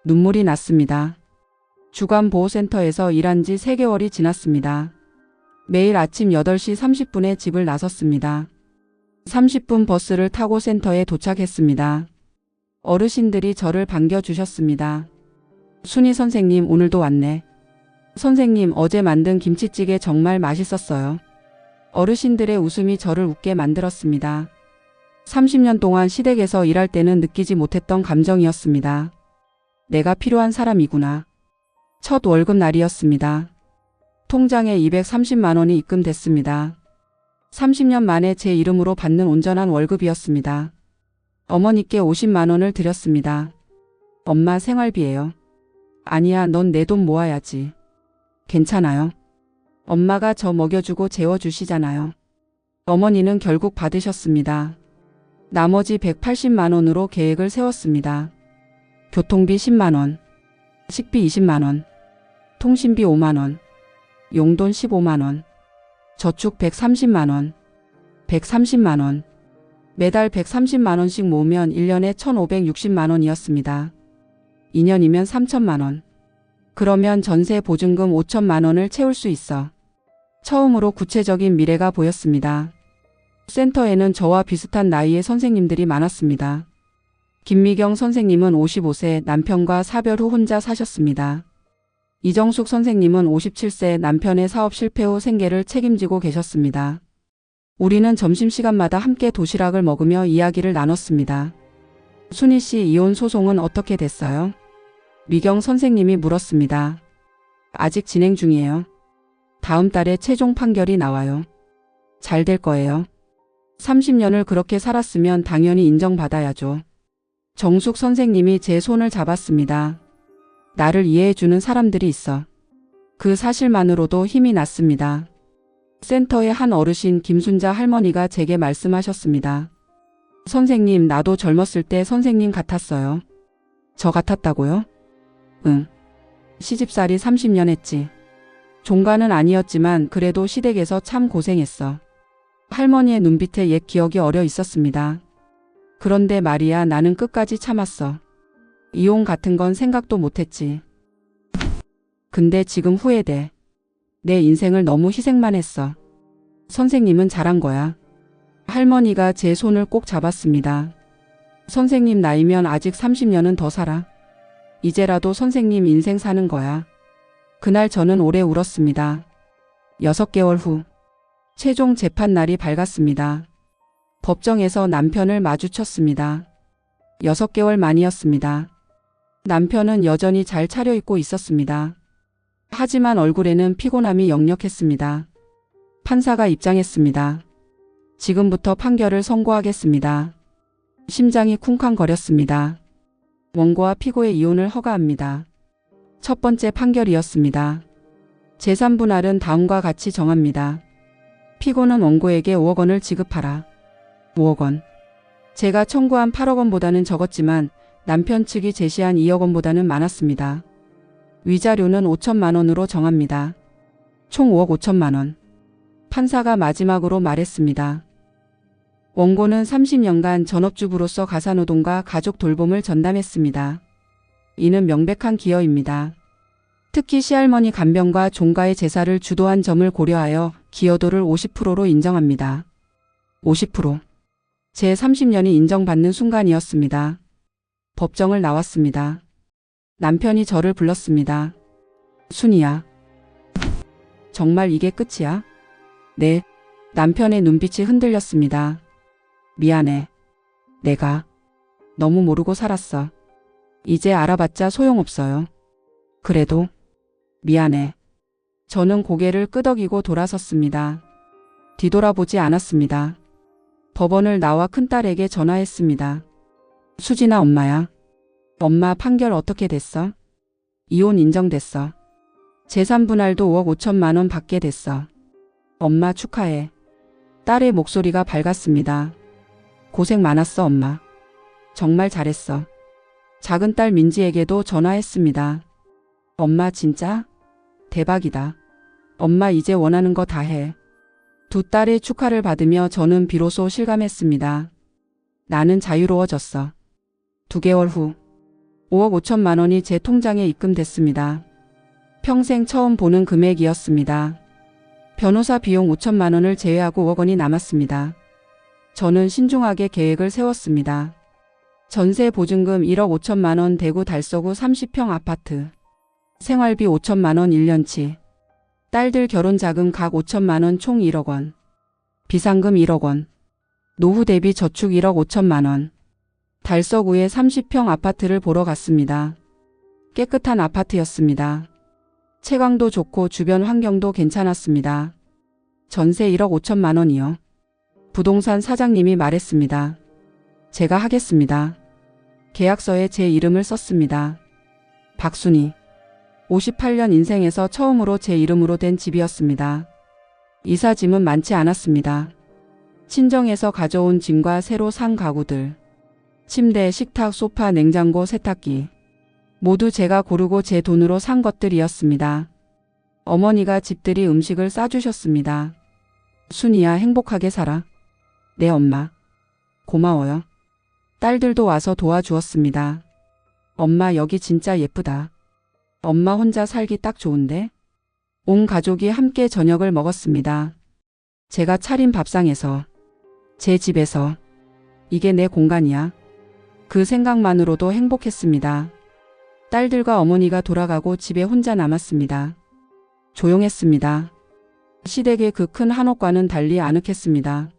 눈물이 났습니다. 주간보호센터에서 일한 지 3개월이 지났습니다. 매일 아침 8시 30분에 집을 나섰습니다. 30분 버스를 타고 센터에 도착했습니다. 어르신들이 저를 반겨주셨습니다. 순희 선생님 오늘도 왔네. 선생님 어제 만든 김치찌개 정말 맛있었어요. 어르신들의 웃음이 저를 웃게 만들었습니다. 30년 동안 시댁에서 일할 때는 느끼지 못했던 감정이었습니다. 내가 필요한 사람이구나. 첫 월급 날이었습니다. 통장에 230만 원이 입금됐습니다. 30년 만에 제 이름으로 받는 온전한 월급이었습니다. 어머니께 50만 원을 드렸습니다. 엄마 생활비예요. 아니야, 넌 내 돈 모아야지. 괜찮아요. 엄마가 저 먹여주고 재워주시잖아요. 어머니는 결국 받으셨습니다. 나머지 180만 원으로 계획을 세웠습니다. 교통비 10만 원, 식비 20만 원, 통신비 5만 원, 용돈 15만 원, 저축 130만 원, 130만 원, 매달 130만 원씩 모으면 1년에 1,560만 원이었습니다. 2년이면 3천만 원. 그러면 전세 보증금 5천만 원을 채울 수 있어. 처음으로 구체적인 미래가 보였습니다. 센터에는 저와 비슷한 나이의 선생님들이 많았습니다. 김미경 선생님은 55세 남편과 사별 후 혼자 사셨습니다. 이정숙 선생님은 57세 남편의 사업 실패 후 생계를 책임지고 계셨습니다. 우리는 점심시간마다 함께 도시락을 먹으며 이야기를 나눴습니다. 순희 씨 이혼 소송은 어떻게 됐어요? 미경 선생님이 물었습니다. 아직 진행 중이에요. 다음 달에 최종 판결이 나와요. 잘 될 거예요. 30년을 그렇게 살았으면 당연히 인정받아야죠. 정숙 선생님이 제 손을 잡았습니다. 나를 이해해주는 사람들이 있어. 그 사실만으로도 힘이 났습니다. 센터의 한 어르신 김순자 할머니가 제게 말씀하셨습니다. 선생님, 나도 젊었을 때 선생님 같았어요. 저 같았다고요? 응. 시집살이 30년 했지. 종가는 아니었지만 그래도 시댁에서 참 고생했어. 할머니의 눈빛에 옛 기억이 어려 있었습니다. 그런데 말이야, 나는 끝까지 참았어. 이혼 같은 건 생각도 못했지. 근데 지금 후회돼. 내 인생을 너무 희생만 했어. 선생님은 잘한 거야. 할머니가 제 손을 꼭 잡았습니다. 선생님 나이면 아직 30년은 더 살아. 이제라도 선생님 인생 사는 거야. 그날 저는 오래 울었습니다. 6개월 후 최종 재판 날이 밝았습니다. 법정에서 남편을 마주쳤습니다. 6개월 만이었습니다. 남편은 여전히 잘 차려입고 있었습니다. 하지만 얼굴에는 피곤함이 역력했습니다. 판사가 입장했습니다. 지금부터 판결을 선고하겠습니다. 심장이 쿵쾅거렸습니다. 원고와 피고의 이혼을 허가합니다. 첫 번째 판결이었습니다. 제3분할은 다음과 같이 정합니다. 피고는 원고에게 5억 원을 지급하라. 5억 원. 제가 청구한 8억 원보다는 적었지만 남편 측이 제시한 2억 원보다는 많았습니다. 위자료는 5천만 원으로 정합니다. 총 5억 5천만 원. 판사가 마지막으로 말했습니다. 원고는 30년간 전업주부로서 가사노동과 가족 돌봄을 전담했습니다. 이는 명백한 기여입니다. 특히 시할머니 간병과 종가의 제사를 주도한 점을 고려하여 기여도를 50%로 인정합니다. 50%. 제 30년이 인정받는 순간이었습니다. 법정을 나왔습니다. 남편이 저를 불렀습니다. 순이야. 정말 이게 끝이야? 네. 남편의 눈빛이 흔들렸습니다. 미안해. 내가 너무 모르고 살았어. 이제 알아봤자 소용없어요. 그래도 미안해. 저는 고개를 끄덕이고 돌아섰습니다. 뒤돌아보지 않았습니다. 법원을 나와 큰딸에게 전화했습니다. 수진아, 엄마야. 엄마, 판결 어떻게 됐어? 이혼 인정됐어. 제3분할도 5억 5천만 원 받게 됐어. 엄마 축하해. 딸의 목소리가 밝았습니다. 고생 많았어, 엄마. 정말 잘했어. 작은 딸 민지에게도 전화했습니다. 엄마 진짜? 대박이다. 엄마 이제 원하는 거 다 해. 두 딸의 축하를 받으며 저는 비로소 실감했습니다. 나는 자유로워졌어. 2개월 후 5억 5천만 원이 제 통장에 입금됐습니다. 평생 처음 보는 금액이었습니다. 변호사 비용 5천만 원을 제외하고 5억 원이 남았습니다. 저는 신중하게 계획을 세웠습니다. 전세 보증금 1억 5천만 원 대구 달서구 30평 아파트. 생활비 5천만 원 1년치. 딸들 결혼 자금 각 5천만 원 총 1억 원. 비상금 1억 원. 노후 대비 저축 1억 5천만 원. 달서구의 30평 아파트를 보러 갔습니다. 깨끗한 아파트였습니다. 채광도 좋고 주변 환경도 괜찮았습니다. 전세 1억 5천만 원이요. 부동산 사장님이 말했습니다. 제가 하겠습니다. 계약서에 제 이름을 썼습니다. 박순희. 58년 인생에서 처음으로 제 이름으로 된 집이었습니다. 이사짐은 많지 않았습니다. 친정에서 가져온 짐과 새로 산 가구들. 침대, 식탁, 소파, 냉장고, 세탁기. 모두 제가 고르고 제 돈으로 산 것들이었습니다. 어머니가 집들이 음식을 싸주셨습니다. 순이야, 행복하게 살아. 네, 엄마. 고마워요. 딸들도 와서 도와주었습니다. 엄마, 여기 진짜 예쁘다. 엄마 혼자 살기 딱 좋은데? 온 가족이 함께 저녁을 먹었습니다. 제가 차린 밥상에서, 제 집에서, 이게 내 공간이야. 그 생각만으로도 행복했습니다. 딸들과 어머니가 돌아가고 집에 혼자 남았습니다. 조용했습니다. 시댁의 그 큰 한옥과는 달리 아늑했습니다.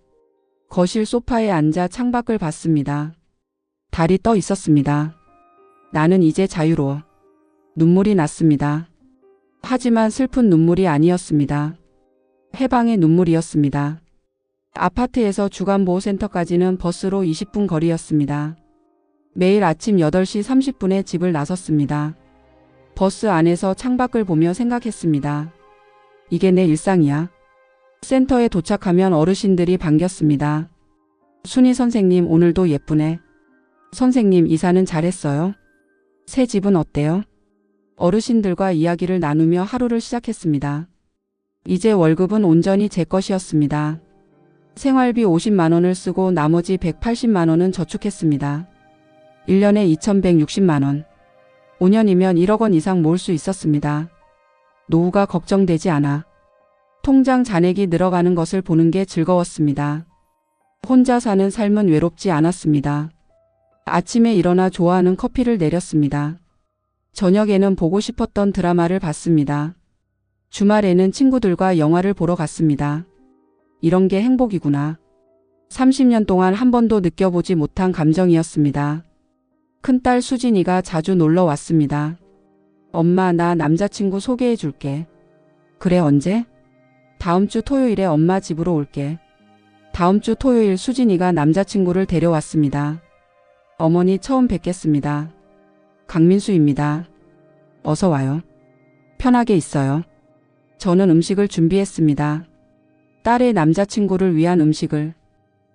거실 소파에 앉아 창밖을 봤습니다. 달이 떠 있었습니다. 나는 이제 자유로워. 눈물이 났습니다. 하지만 슬픈 눈물이 아니었습니다. 해방의 눈물이었습니다. 아파트에서 주간보호센터까지는 버스로 20분 거리였습니다. 매일 아침 8시 30분에 집을 나섰습니다. 버스 안에서 창밖을 보며 생각했습니다. 이게 내 일상이야. 센터에 도착하면 어르신들이 반겼습니다. 순희 선생님 오늘도 예쁘네. 선생님 이사는 잘했어요? 새 집은 어때요? 어르신들과 이야기를 나누며 하루를 시작했습니다. 이제 월급은 온전히 제 것이었습니다. 생활비 50만 원을 쓰고 나머지 180만 원은 저축했습니다. 1년에 2160만 원. 5년이면 1억 원 이상 모을 수 있었습니다. 노후가 걱정되지 않아. 통장 잔액이 늘어가는 것을 보는 게 즐거웠습니다. 혼자 사는 삶은 외롭지 않았습니다. 아침에 일어나 좋아하는 커피를 내렸습니다. 저녁에는 보고 싶었던 드라마를 봤습니다. 주말에는 친구들과 영화를 보러 갔습니다. 이런 게 행복이구나. 30년 동안 한 번도 느껴보지 못한 감정이었습니다. 큰딸 수진이가 자주 놀러 왔습니다. 엄마, 나 남자친구 소개해 줄게. 그래, 언제? 다음 주 토요일에 엄마 집으로 올게. 다음 주 토요일 수진이가 남자친구를 데려왔습니다. 어머니 처음 뵙겠습니다. 강민수입니다. 어서 와요. 편하게 있어요. 저는 음식을 준비했습니다. 딸의 남자친구를 위한 음식을.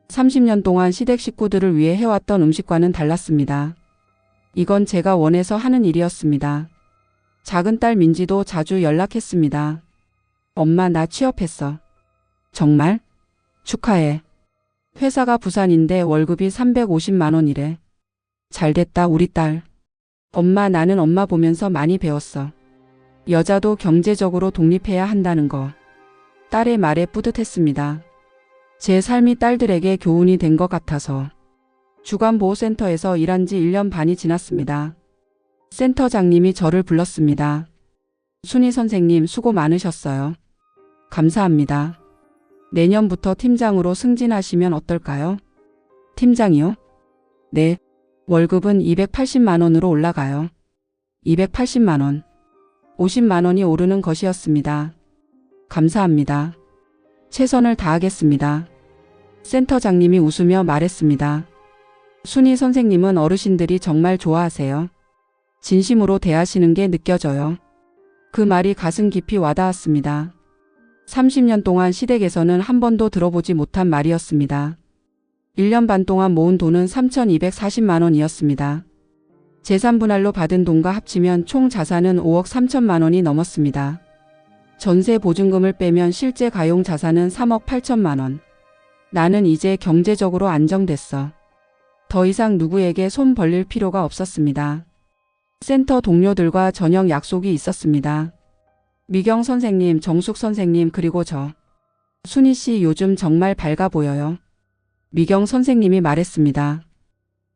30년 동안 시댁 식구들을 위해 해왔던 음식과는 달랐습니다. 이건 제가 원해서 하는 일이었습니다. 작은 딸 민지도 자주 연락했습니다. 엄마, 나 취업했어. 정말? 축하해. 회사가 부산인데 월급이 350만 원이래. 잘됐다, 우리 딸. 엄마, 나는 엄마 보면서 많이 배웠어. 여자도 경제적으로 독립해야 한다는 거. 딸의 말에 뿌듯했습니다. 제 삶이 딸들에게 교훈이 된 것 같아서. 주간보호센터에서 일한 지 1년 반이 지났습니다. 센터장님이 저를 불렀습니다. 순희 선생님 수고 많으셨어요. 감사합니다. 내년부터 팀장으로 승진하시면 어떨까요? 팀장이요? 네. 월급은 280만 원으로 올라가요. 280만 원. 50만 원이 오르는 것이었습니다. 감사합니다. 최선을 다하겠습니다. 센터장님이 웃으며 말했습니다. 순희 선생님은 어르신들이 정말 좋아하세요. 진심으로 대하시는 게 느껴져요. 그 말이 가슴 깊이 와닿았습니다. 30년 동안 시댁에서는 한 번도 들어보지 못한 말이었습니다. 1년 반 동안 모은 돈은 3,240만 원이었습니다. 재산 분할로 받은 돈과 합치면 총 자산은 5억 3천만 원이 넘었습니다. 전세 보증금을 빼면 실제 가용 자산은 3억 8천만 원. 나는 이제 경제적으로 안정됐어. 더 이상 누구에게 손 벌릴 필요가 없었습니다. 센터 동료들과 저녁 약속이 있었습니다. 미경 선생님, 정숙 선생님, 그리고 저. 순희 씨 요즘 정말 밝아 보여요. 미경 선생님이 말했습니다.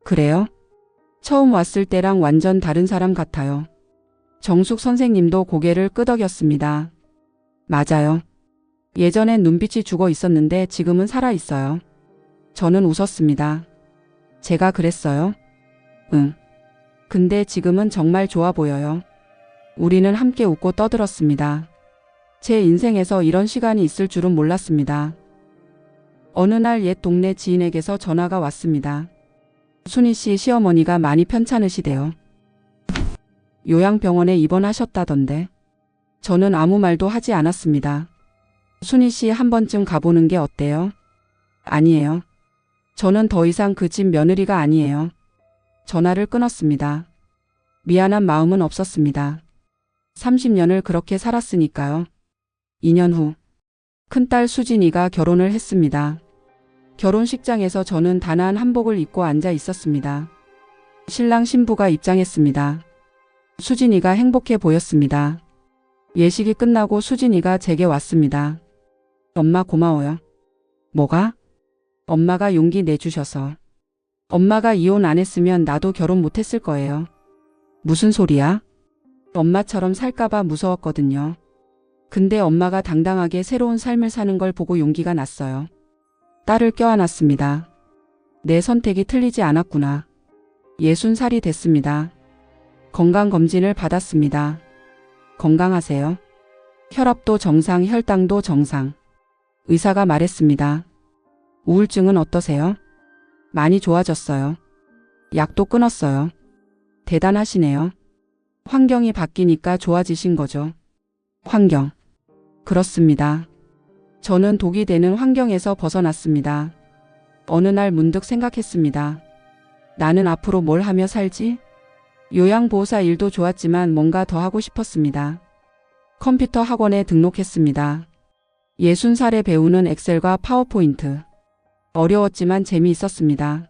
그래요? 처음 왔을 때랑 완전 다른 사람 같아요. 정숙 선생님도 고개를 끄덕였습니다. 맞아요. 예전엔 눈빛이 죽어 있었는데 지금은 살아 있어요. 저는 웃었습니다. 제가 그랬어요? 응. 근데 지금은 정말 좋아 보여요. 우리는 함께 웃고 떠들었습니다. 제 인생에서 이런 시간이 있을 줄은 몰랐습니다. 어느 날 옛 동네 지인에게서 전화가 왔습니다. 순희 씨 시어머니가 많이 편찮으시대요. 요양병원에 입원하셨다던데. 저는 아무 말도 하지 않았습니다. 순희 씨 한 번쯤 가보는 게 어때요? 아니에요. 저는 더 이상 그 집 며느리가 아니에요. 전화를 끊었습니다. 미안한 마음은 없었습니다. 30년을 그렇게 살았으니까요. 2년 후 큰딸 수진이가 결혼을 했습니다. 결혼식장에서 저는 단아한 한복을 입고 앉아 있었습니다. 신랑 신부가 입장했습니다. 수진이가 행복해 보였습니다. 예식이 끝나고 수진이가 제게 왔습니다. 엄마 고마워요. 뭐가? 엄마가 용기 내주셔서. 엄마가 이혼 안 했으면 나도 결혼 못 했을 거예요. 무슨 소리야? 엄마처럼 살까봐 무서웠거든요. 근데 엄마가 당당하게 새로운 삶을 사는 걸 보고 용기가 났어요. 딸을 껴안았습니다. 내 선택이 틀리지 않았구나. 60살이 됐습니다. 건강검진을 받았습니다. 건강하세요. 혈압도 정상, 혈당도 정상. 의사가 말했습니다. 우울증은 어떠세요? 많이 좋아졌어요. 약도 끊었어요. 대단하시네요. 환경이 바뀌니까 좋아지신 거죠. 환경. 그렇습니다. 저는 독이 되는 환경에서 벗어났습니다. 어느 날 문득 생각했습니다. 나는 앞으로 뭘 하며 살지? 요양보호사 일도 좋았지만 뭔가 더 하고 싶었습니다. 컴퓨터 학원에 등록했습니다. 60살에 배우는 엑셀과 파워포인트. 어려웠지만 재미있었습니다.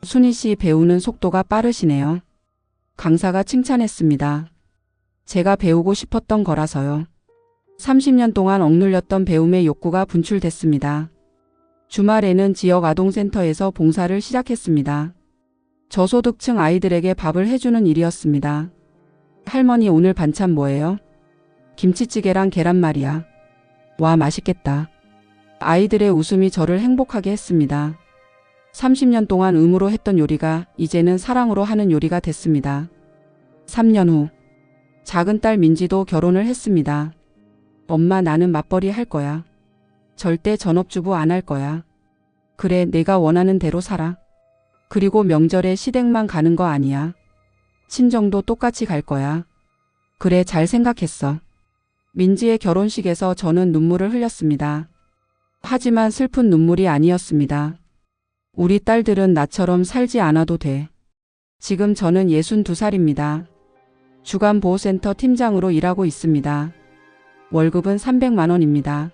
순희 씨 배우는 속도가 빠르시네요. 강사가 칭찬했습니다. 제가 배우고 싶었던 거라서요. 30년 동안 억눌렸던 배움의 욕구가 분출됐습니다. 주말에는 지역 아동센터에서 봉사를 시작했습니다. 저소득층 아이들에게 밥을 해주는 일이었습니다. 할머니 오늘 반찬 뭐예요? 김치찌개랑 계란말이야. 와 맛있겠다. 아이들의 웃음이 저를 행복하게 했습니다. 30년 동안 의무로 했던 요리가 이제는 사랑으로 하는 요리가 됐습니다. 3년 후 작은 딸 민지도 결혼을 했습니다. 엄마 나는 맞벌이 할 거야. 절대 전업주부 안 할 거야. 그래 내가 원하는 대로 살아. 그리고 명절에 시댁만 가는 거 아니야. 친정도 똑같이 갈 거야. 그래 잘 생각했어. 민지의 결혼식에서 저는 눈물을 흘렸습니다. 하지만 슬픈 눈물이 아니었습니다. 우리 딸들은 나처럼 살지 않아도 돼. 지금 저는 62살입니다. 주간보호센터 팀장으로 일하고 있습니다. 월급은 300만 원입니다.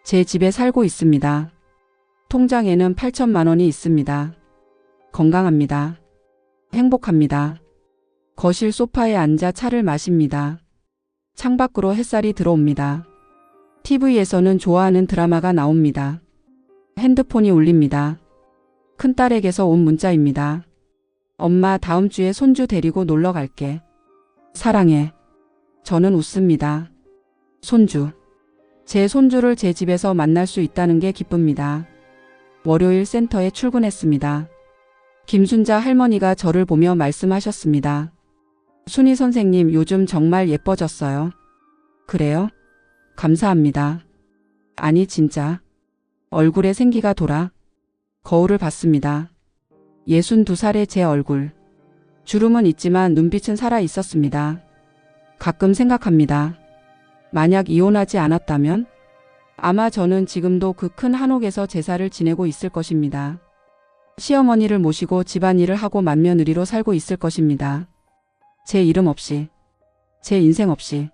제 집에 살고 있습니다. 통장에는 8천만 원이 있습니다. 건강합니다. 행복합니다. 거실 소파에 앉아 차를 마십니다. 창밖으로 햇살이 들어옵니다. TV에서는 좋아하는 드라마가 나옵니다. 핸드폰이 울립니다. 큰딸에게서 온 문자입니다. 엄마 다음 주에 손주 데리고 놀러 갈게. 사랑해. 저는 웃습니다. 손주. 제 손주를 제 집에서 만날 수 있다는 게 기쁩니다. 월요일 센터에 출근했습니다. 김순자 할머니가 저를 보며 말씀하셨습니다. 순희 선생님 요즘 정말 예뻐졌어요. 그래요? 감사합니다. 아니 진짜. 얼굴에 생기가 돌아. 거울을 봤습니다. 62살의 제 얼굴. 주름은 있지만 눈빛은 살아 있었습니다. 가끔 생각합니다. 만약 이혼하지 않았다면? 아마 저는 지금도 그 큰 한옥에서 제사를 지내고 있을 것입니다. 시어머니를 모시고 집안일을 하고 맏며느리로 살고 있을 것입니다. 제 이름 없이, 제 인생 없이.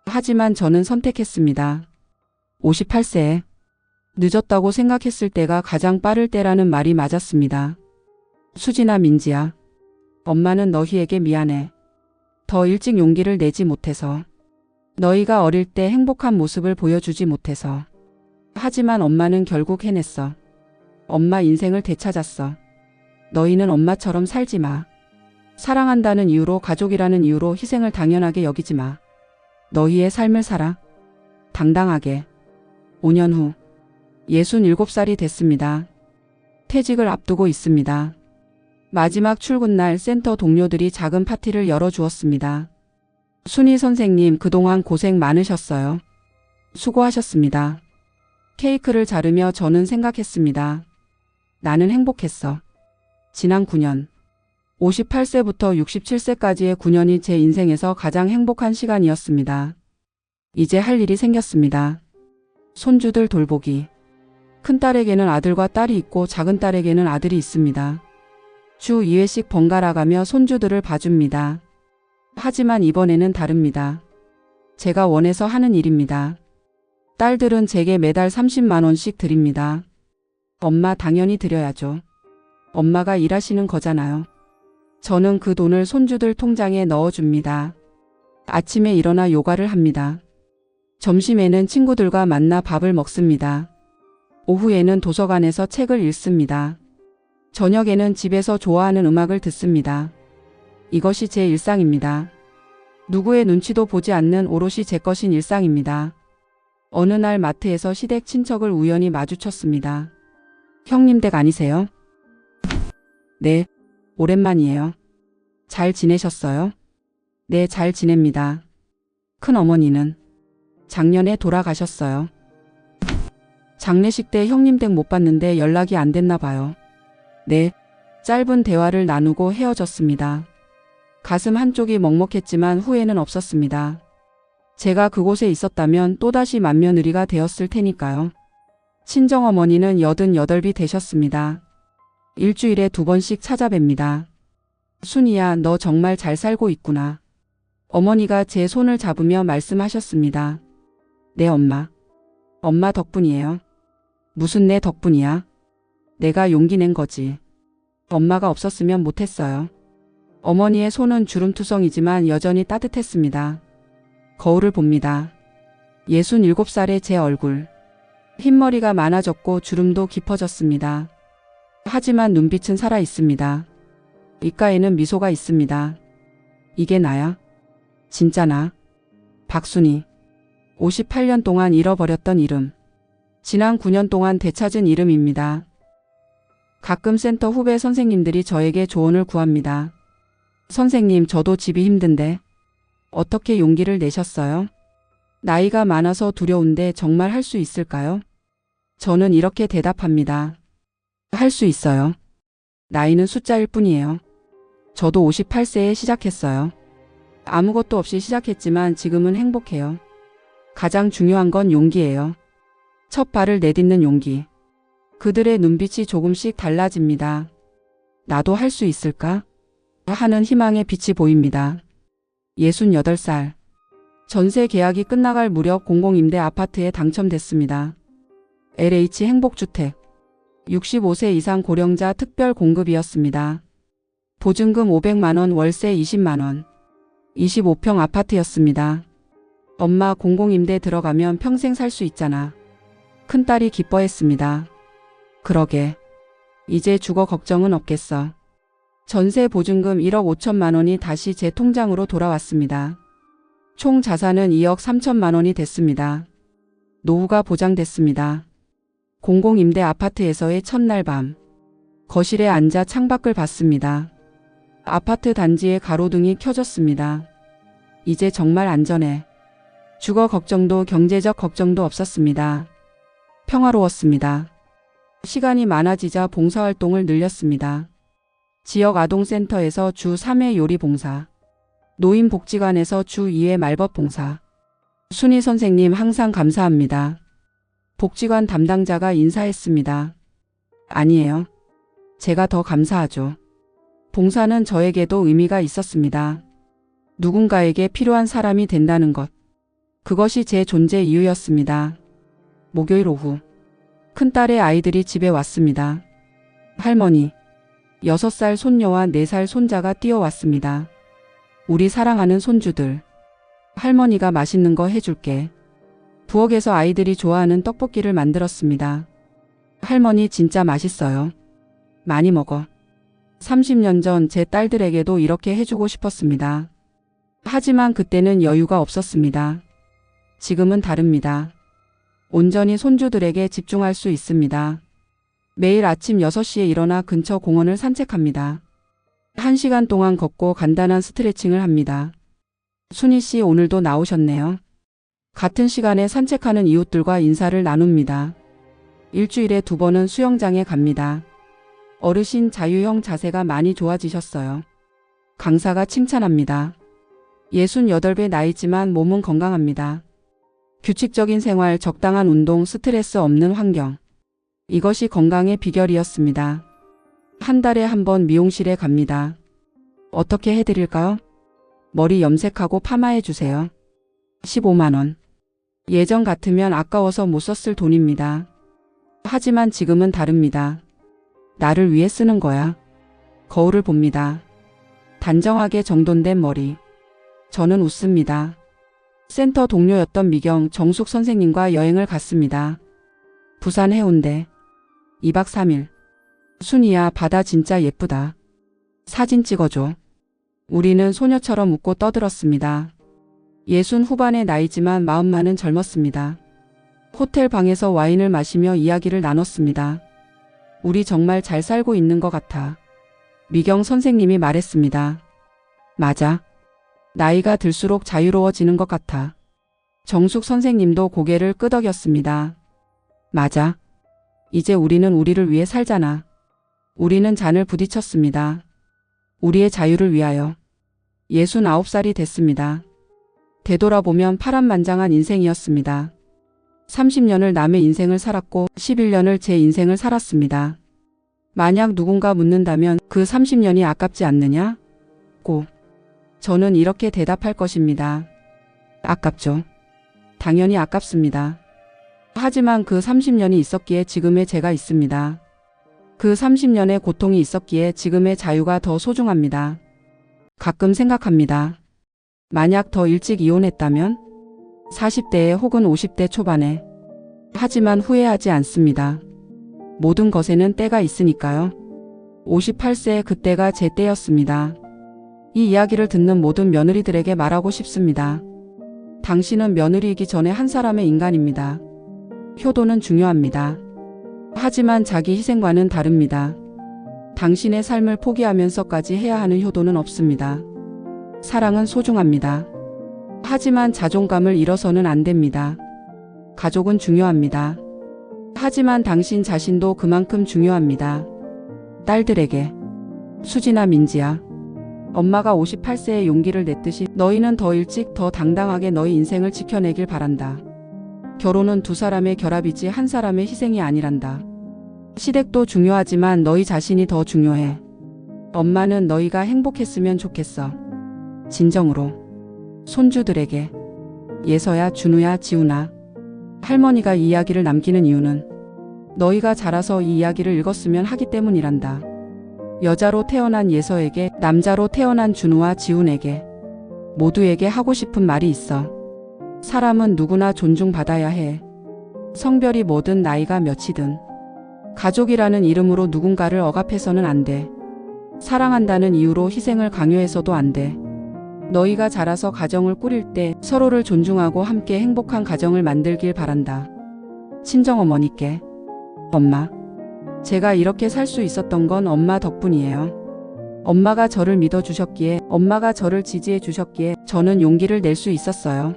하지만 저는 선택했습니다. 58세에 늦었다고 생각했을 때가 가장 빠를 때라는 말이 맞았습니다. 수진아 민지야. 엄마는 너희에게 미안해. 더 일찍 용기를 내지 못해서. 너희가 어릴 때 행복한 모습을 보여주지 못해서. 하지만 엄마는 결국 해냈어. 엄마 인생을 되찾았어. 너희는 엄마처럼 살지 마. 사랑한다는 이유로 가족이라는 이유로 희생을 당연하게 여기지 마. 너희의 삶을 살아. 당당하게. 5년 후 67살이 됐습니다. 퇴직을 앞두고 있습니다. 마지막 출근날 센터 동료들이 작은 파티를 열어주었습니다. 순희 선생님 그동안 고생 많으셨어요. 수고하셨습니다. 케이크를 자르며 저는 생각했습니다. 나는 행복했어. 지난 9년, 58세부터 67세까지의 9년이 제 인생에서 가장 행복한 시간이었습니다. 이제 할 일이 생겼습니다. 손주들 돌보기. 큰딸에게는 아들과 딸이 있고 작은딸에게는 아들이 있습니다. 주 2회씩 번갈아가며 손주들을 봐줍니다. 하지만 이번에는 다릅니다. 제가 원해서 하는 일입니다. 딸들은 제게 매달 30만 원씩 드립니다. 엄마 당연히 드려야죠. 엄마가 일하시는 거잖아요. 저는 그 돈을 손주들 통장에 넣어줍니다. 아침에 일어나 요가를 합니다. 점심에는 친구들과 만나 밥을 먹습니다. 오후에는 도서관에서 책을 읽습니다. 저녁에는 집에서 좋아하는 음악을 듣습니다. 이것이 제 일상입니다. 누구의 눈치도 보지 않는 오롯이 제 것인 일상입니다. 어느 날 마트에서 시댁 친척을 우연히 마주쳤습니다. 형님 댁 아니세요? 네, 오랜만이에요. 잘 지내셨어요? 네, 잘 지냅니다. 큰어머니는 작년에 돌아가셨어요. 장례식 때 형님 댁 못 봤는데 연락이 안 됐나 봐요. 네, 짧은 대화를 나누고 헤어졌습니다. 가슴 한쪽이 먹먹했지만 후회는 없었습니다. 제가 그곳에 있었다면 또다시 맏며느리가 되었을 테니까요. 친정어머니는 88이 되셨습니다. 일주일에 2번씩 찾아뵙니다. 순이야, 너 정말 잘 살고 있구나. 어머니가 제 손을 잡으며 말씀하셨습니다. 네, 엄마. 엄마 덕분이에요. 무슨 내 덕분이야? 내가 용기 낸 거지. 엄마가 없었으면 못했어요. 어머니의 손은 주름투성이지만 여전히 따뜻했습니다. 거울을 봅니다. 67살의 제 얼굴. 흰머리가 많아졌고 주름도 깊어졌습니다. 하지만 눈빛은 살아 있습니다. 입가에는 미소가 있습니다. 이게 나야? 진짜 나? 박순이. 58년 동안 잃어버렸던 이름. 지난 9년 동안 되찾은 이름입니다. 가끔 센터 후배 선생님들이 저에게 조언을 구합니다. 선생님, 저도 집이 힘든데 어떻게 용기를 내셨어요? 나이가 많아서 두려운데 정말 할 수 있을까요? 저는 이렇게 대답합니다. 할 수 있어요. 나이는 숫자일 뿐이에요. 저도 58세에 시작했어요. 아무것도 없이 시작했지만 지금은 행복해요. 가장 중요한 건 용기예요. 첫 발을 내딛는 용기. 그들의 눈빛이 조금씩 달라집니다. 나도 할 수 있을까? 하는 희망의 빛이 보입니다. 68살. 전세 계약이 끝나갈 무렵 공공임대 아파트에 당첨됐습니다. LH 행복주택. 65세 이상 고령자 특별 공급이었습니다. 보증금 500만원, 월세 20만원. 25평 아파트였습니다. 엄마, 공공임대 들어가면 평생 살 수 있잖아. 큰딸이 기뻐했습니다. 그러게. 이제 주거 걱정은 없겠어. 전세 보증금 1억 5천만 원이 다시 제 통장으로 돌아왔습니다. 총 자산은 2억 3천만 원이 됐습니다. 노후가 보장됐습니다. 공공임대 아파트에서의 첫날 밤. 거실에 앉아 창밖을 봤습니다. 아파트 단지의 가로등이 켜졌습니다. 이제 정말 안전해. 주거 걱정도 경제적 걱정도 없었습니다. 평화로웠습니다. 시간이 많아지자 봉사활동을 늘렸습니다. 지역 아동센터에서 주 3회 요리 봉사, 노인복지관에서 주 2회 말벗 봉사. 순희 선생님 항상 감사합니다. 복지관 담당자가 인사했습니다. 아니에요. 제가 더 감사하죠. 봉사는 저에게도 의미가 있었습니다. 누군가에게 필요한 사람이 된다는 것. 그것이 제 존재 이유였습니다. 목요일 오후. 큰딸의 아이들이 집에 왔습니다. 할머니. 6살 손녀와 4살 손자가 뛰어왔습니다. 우리 사랑하는 손주들. 할머니가 맛있는 거 해줄게. 부엌에서 아이들이 좋아하는 떡볶이를 만들었습니다. 할머니 진짜 맛있어요. 많이 먹어. 30년 전 제 딸들에게도 이렇게 해주고 싶었습니다. 하지만 그때는 여유가 없었습니다. 지금은 다릅니다. 온전히 손주들에게 집중할 수 있습니다. 매일 아침 6시에 일어나 근처 공원을 산책합니다. 1시간 동안 걷고 간단한 스트레칭을 합니다. 순희 씨 오늘도 나오셨네요. 같은 시간에 산책하는 이웃들과 인사를 나눕니다. 일주일에 2번은 수영장에 갑니다. 어르신 자유형 자세가 많이 좋아지셨어요. 강사가 칭찬합니다. 68배 나이지만 몸은 건강합니다. 규칙적인 생활, 적당한 운동, 스트레스 없는 환경. 이것이 건강의 비결이었습니다. 한 달에 1번 미용실에 갑니다. 어떻게 해드릴까요? 머리 염색하고 파마해 주세요. 15만 원. 예전 같으면 아까워서 못 썼을 돈입니다. 하지만 지금은 다릅니다. 나를 위해 쓰는 거야. 거울을 봅니다. 단정하게 정돈된 머리. 저는 웃습니다. 센터 동료였던 미경, 정숙 선생님과 여행을 갔습니다. 부산 해운대. 2박 3일. 순이야, 바다 진짜 예쁘다. 사진 찍어줘. 우리는 소녀처럼 웃고 떠들었습니다. 60 후반의 나이지만 마음만은 젊었습니다. 호텔 방에서 와인을 마시며 이야기를 나눴습니다. 우리 정말 잘 살고 있는 것 같아. 미경 선생님이 말했습니다. 맞아. 나이가 들수록 자유로워지는 것 같아. 정숙 선생님도 고개를 끄덕였습니다. 맞아. 이제 우리는 우리를 위해 살잖아. 우리는 잔을 부딪혔습니다. 우리의 자유를 위하여. 69살이 됐습니다. 되돌아보면 파란만장한 인생이었습니다. 30년을 남의 인생을 살았고 11년을 제 인생을 살았습니다. 만약 누군가 묻는다면 그 30년이 아깝지 않느냐? 고. 저는 이렇게 대답할 것입니다. 아깝죠. 당연히 아깝습니다. 하지만 그 30년이 있었기에 지금의 제가 있습니다. 그 30년의 고통이 있었기에 지금의 자유가 더 소중합니다. 가끔 생각합니다. 만약 더 일찍 이혼했다면? 40대에 혹은 50대 초반에. 하지만 후회하지 않습니다. 모든 것에는 때가 있으니까요. 58세 그때가 제 때였습니다. 이 이야기를 듣는 모든 며느리들에게 말하고 싶습니다. 당신은 며느리이기 전에 한 사람의 인간입니다. 효도는 중요합니다. 하지만 자기 희생과는 다릅니다. 당신의 삶을 포기하면서까지 해야 하는 효도는 없습니다. 사랑은 소중합니다. 하지만 자존감을 잃어서는 안 됩니다. 가족은 중요합니다. 하지만 당신 자신도 그만큼 중요합니다. 딸들에게. 수지나 민지야. 엄마가 58세에 용기를 냈듯이 너희는 더 일찍 더 당당하게 너희 인생을 지켜내길 바란다. 결혼은 두 사람의 결합이지 한 사람의 희생이 아니란다. 시댁도 중요하지만 너희 자신이 더 중요해. 엄마는 너희가 행복했으면 좋겠어. 진정으로. 손주들에게. 예서야, 준우야, 지훈아. 할머니가 이 이야기를 남기는 이유는 너희가 자라서 이 이야기를 읽었으면 하기 때문이란다. 여자로 태어난 예서에게, 남자로 태어난 준우와 지훈에게 모두에게 하고 싶은 말이 있어. 사람은 누구나 존중받아야 해. 성별이 뭐든 나이가 몇이든. 가족이라는 이름으로 누군가를 억압해서는 안 돼. 사랑한다는 이유로 희생을 강요해서도 안 돼. 너희가 자라서 가정을 꾸릴 때 서로를 존중하고 함께 행복한 가정을 만들길 바란다. 친정어머니께. 엄마. 제가 이렇게 살 수 있었던 건 엄마 덕분이에요. 엄마가 저를 믿어주셨기에, 엄마가 저를 지지해 주셨기에 저는 용기를 낼 수 있었어요.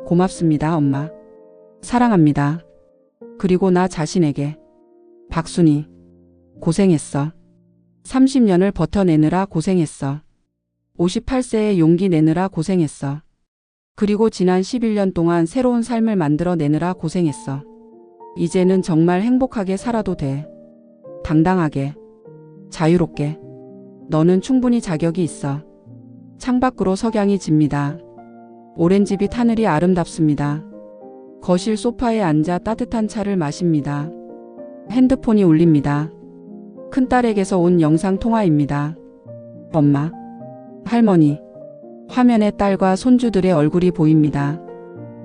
고맙습니다, 엄마. 사랑합니다. 그리고 나 자신에게. 박순이. 고생했어. 30년을 버텨내느라 고생했어. 58세에 용기 내느라 고생했어. 그리고 지난 11년 동안 새로운 삶을 만들어 내느라 고생했어. 이제는 정말 행복하게 살아도 돼. 당당하게. 자유롭게. 너는 충분히 자격이 있어. 창밖으로 석양이 집니다. 오렌지빛 하늘이 아름답습니다. 거실 소파에 앉아 따뜻한 차를 마십니다. 핸드폰이 울립니다. 큰딸에게서 온 영상 통화입니다. 엄마. 할머니. 화면에 딸과 손주들의 얼굴이 보입니다.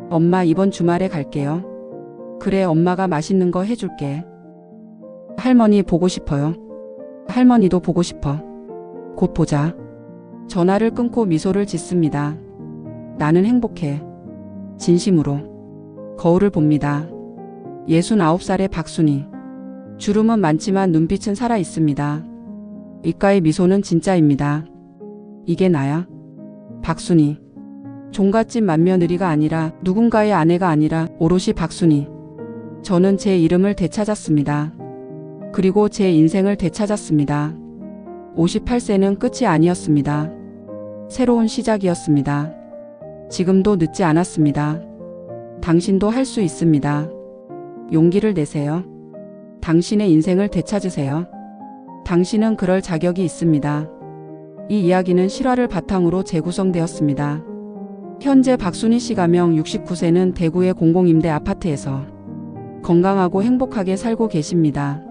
엄마, 이번 주말에 갈게요. 그래, 엄마가 맛있는 거 해줄게. 할머니 보고 싶어요. 할머니도 보고 싶어. 곧 보자. 전화를 끊고 미소를 짓습니다. 나는 행복해. 진심으로. 거울을 봅니다. 69살의 박순이. 주름은 많지만 눈빛은 살아 있습니다. 입가의 미소는 진짜입니다. 이게 나야? 박순이. 종갓집 맏며느리가 아니라, 누군가의 아내가 아니라 오롯이 박순이. 저는 제 이름을 되찾았습니다. 그리고 제 인생을 되찾았습니다. 58세는 끝이 아니었습니다. 새로운 시작이었습니다. 지금도 늦지 않았습니다. 당신도 할 수 있습니다. 용기를 내세요. 당신의 인생을 되찾으세요. 당신은 그럴 자격이 있습니다. 이 이야기는 실화를 바탕으로 재구성되었습니다. 현재 박순희 씨 가명 69세는 대구의 공공임대 아파트에서 건강하고 행복하게 살고 계십니다.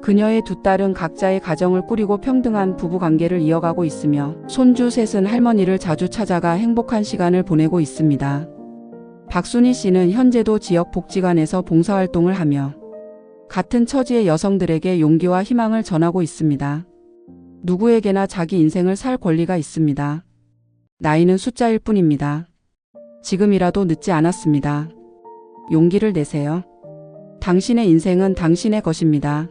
그녀의 두 딸은 각자의 가정을 꾸리고 평등한 부부 관계를 이어가고 있으며 손주 셋은 할머니를 자주 찾아가 행복한 시간을 보내고 있습니다. 박순희 씨는 현재도 지역 복지관에서 봉사활동을 하며 같은 처지의 여성들에게 용기와 희망을 전하고 있습니다. 누구에게나 자기 인생을 살 권리가 있습니다. 나이는 숫자일 뿐입니다. 지금이라도 늦지 않았습니다. 용기를 내세요. 당신의 인생은 당신의 것입니다.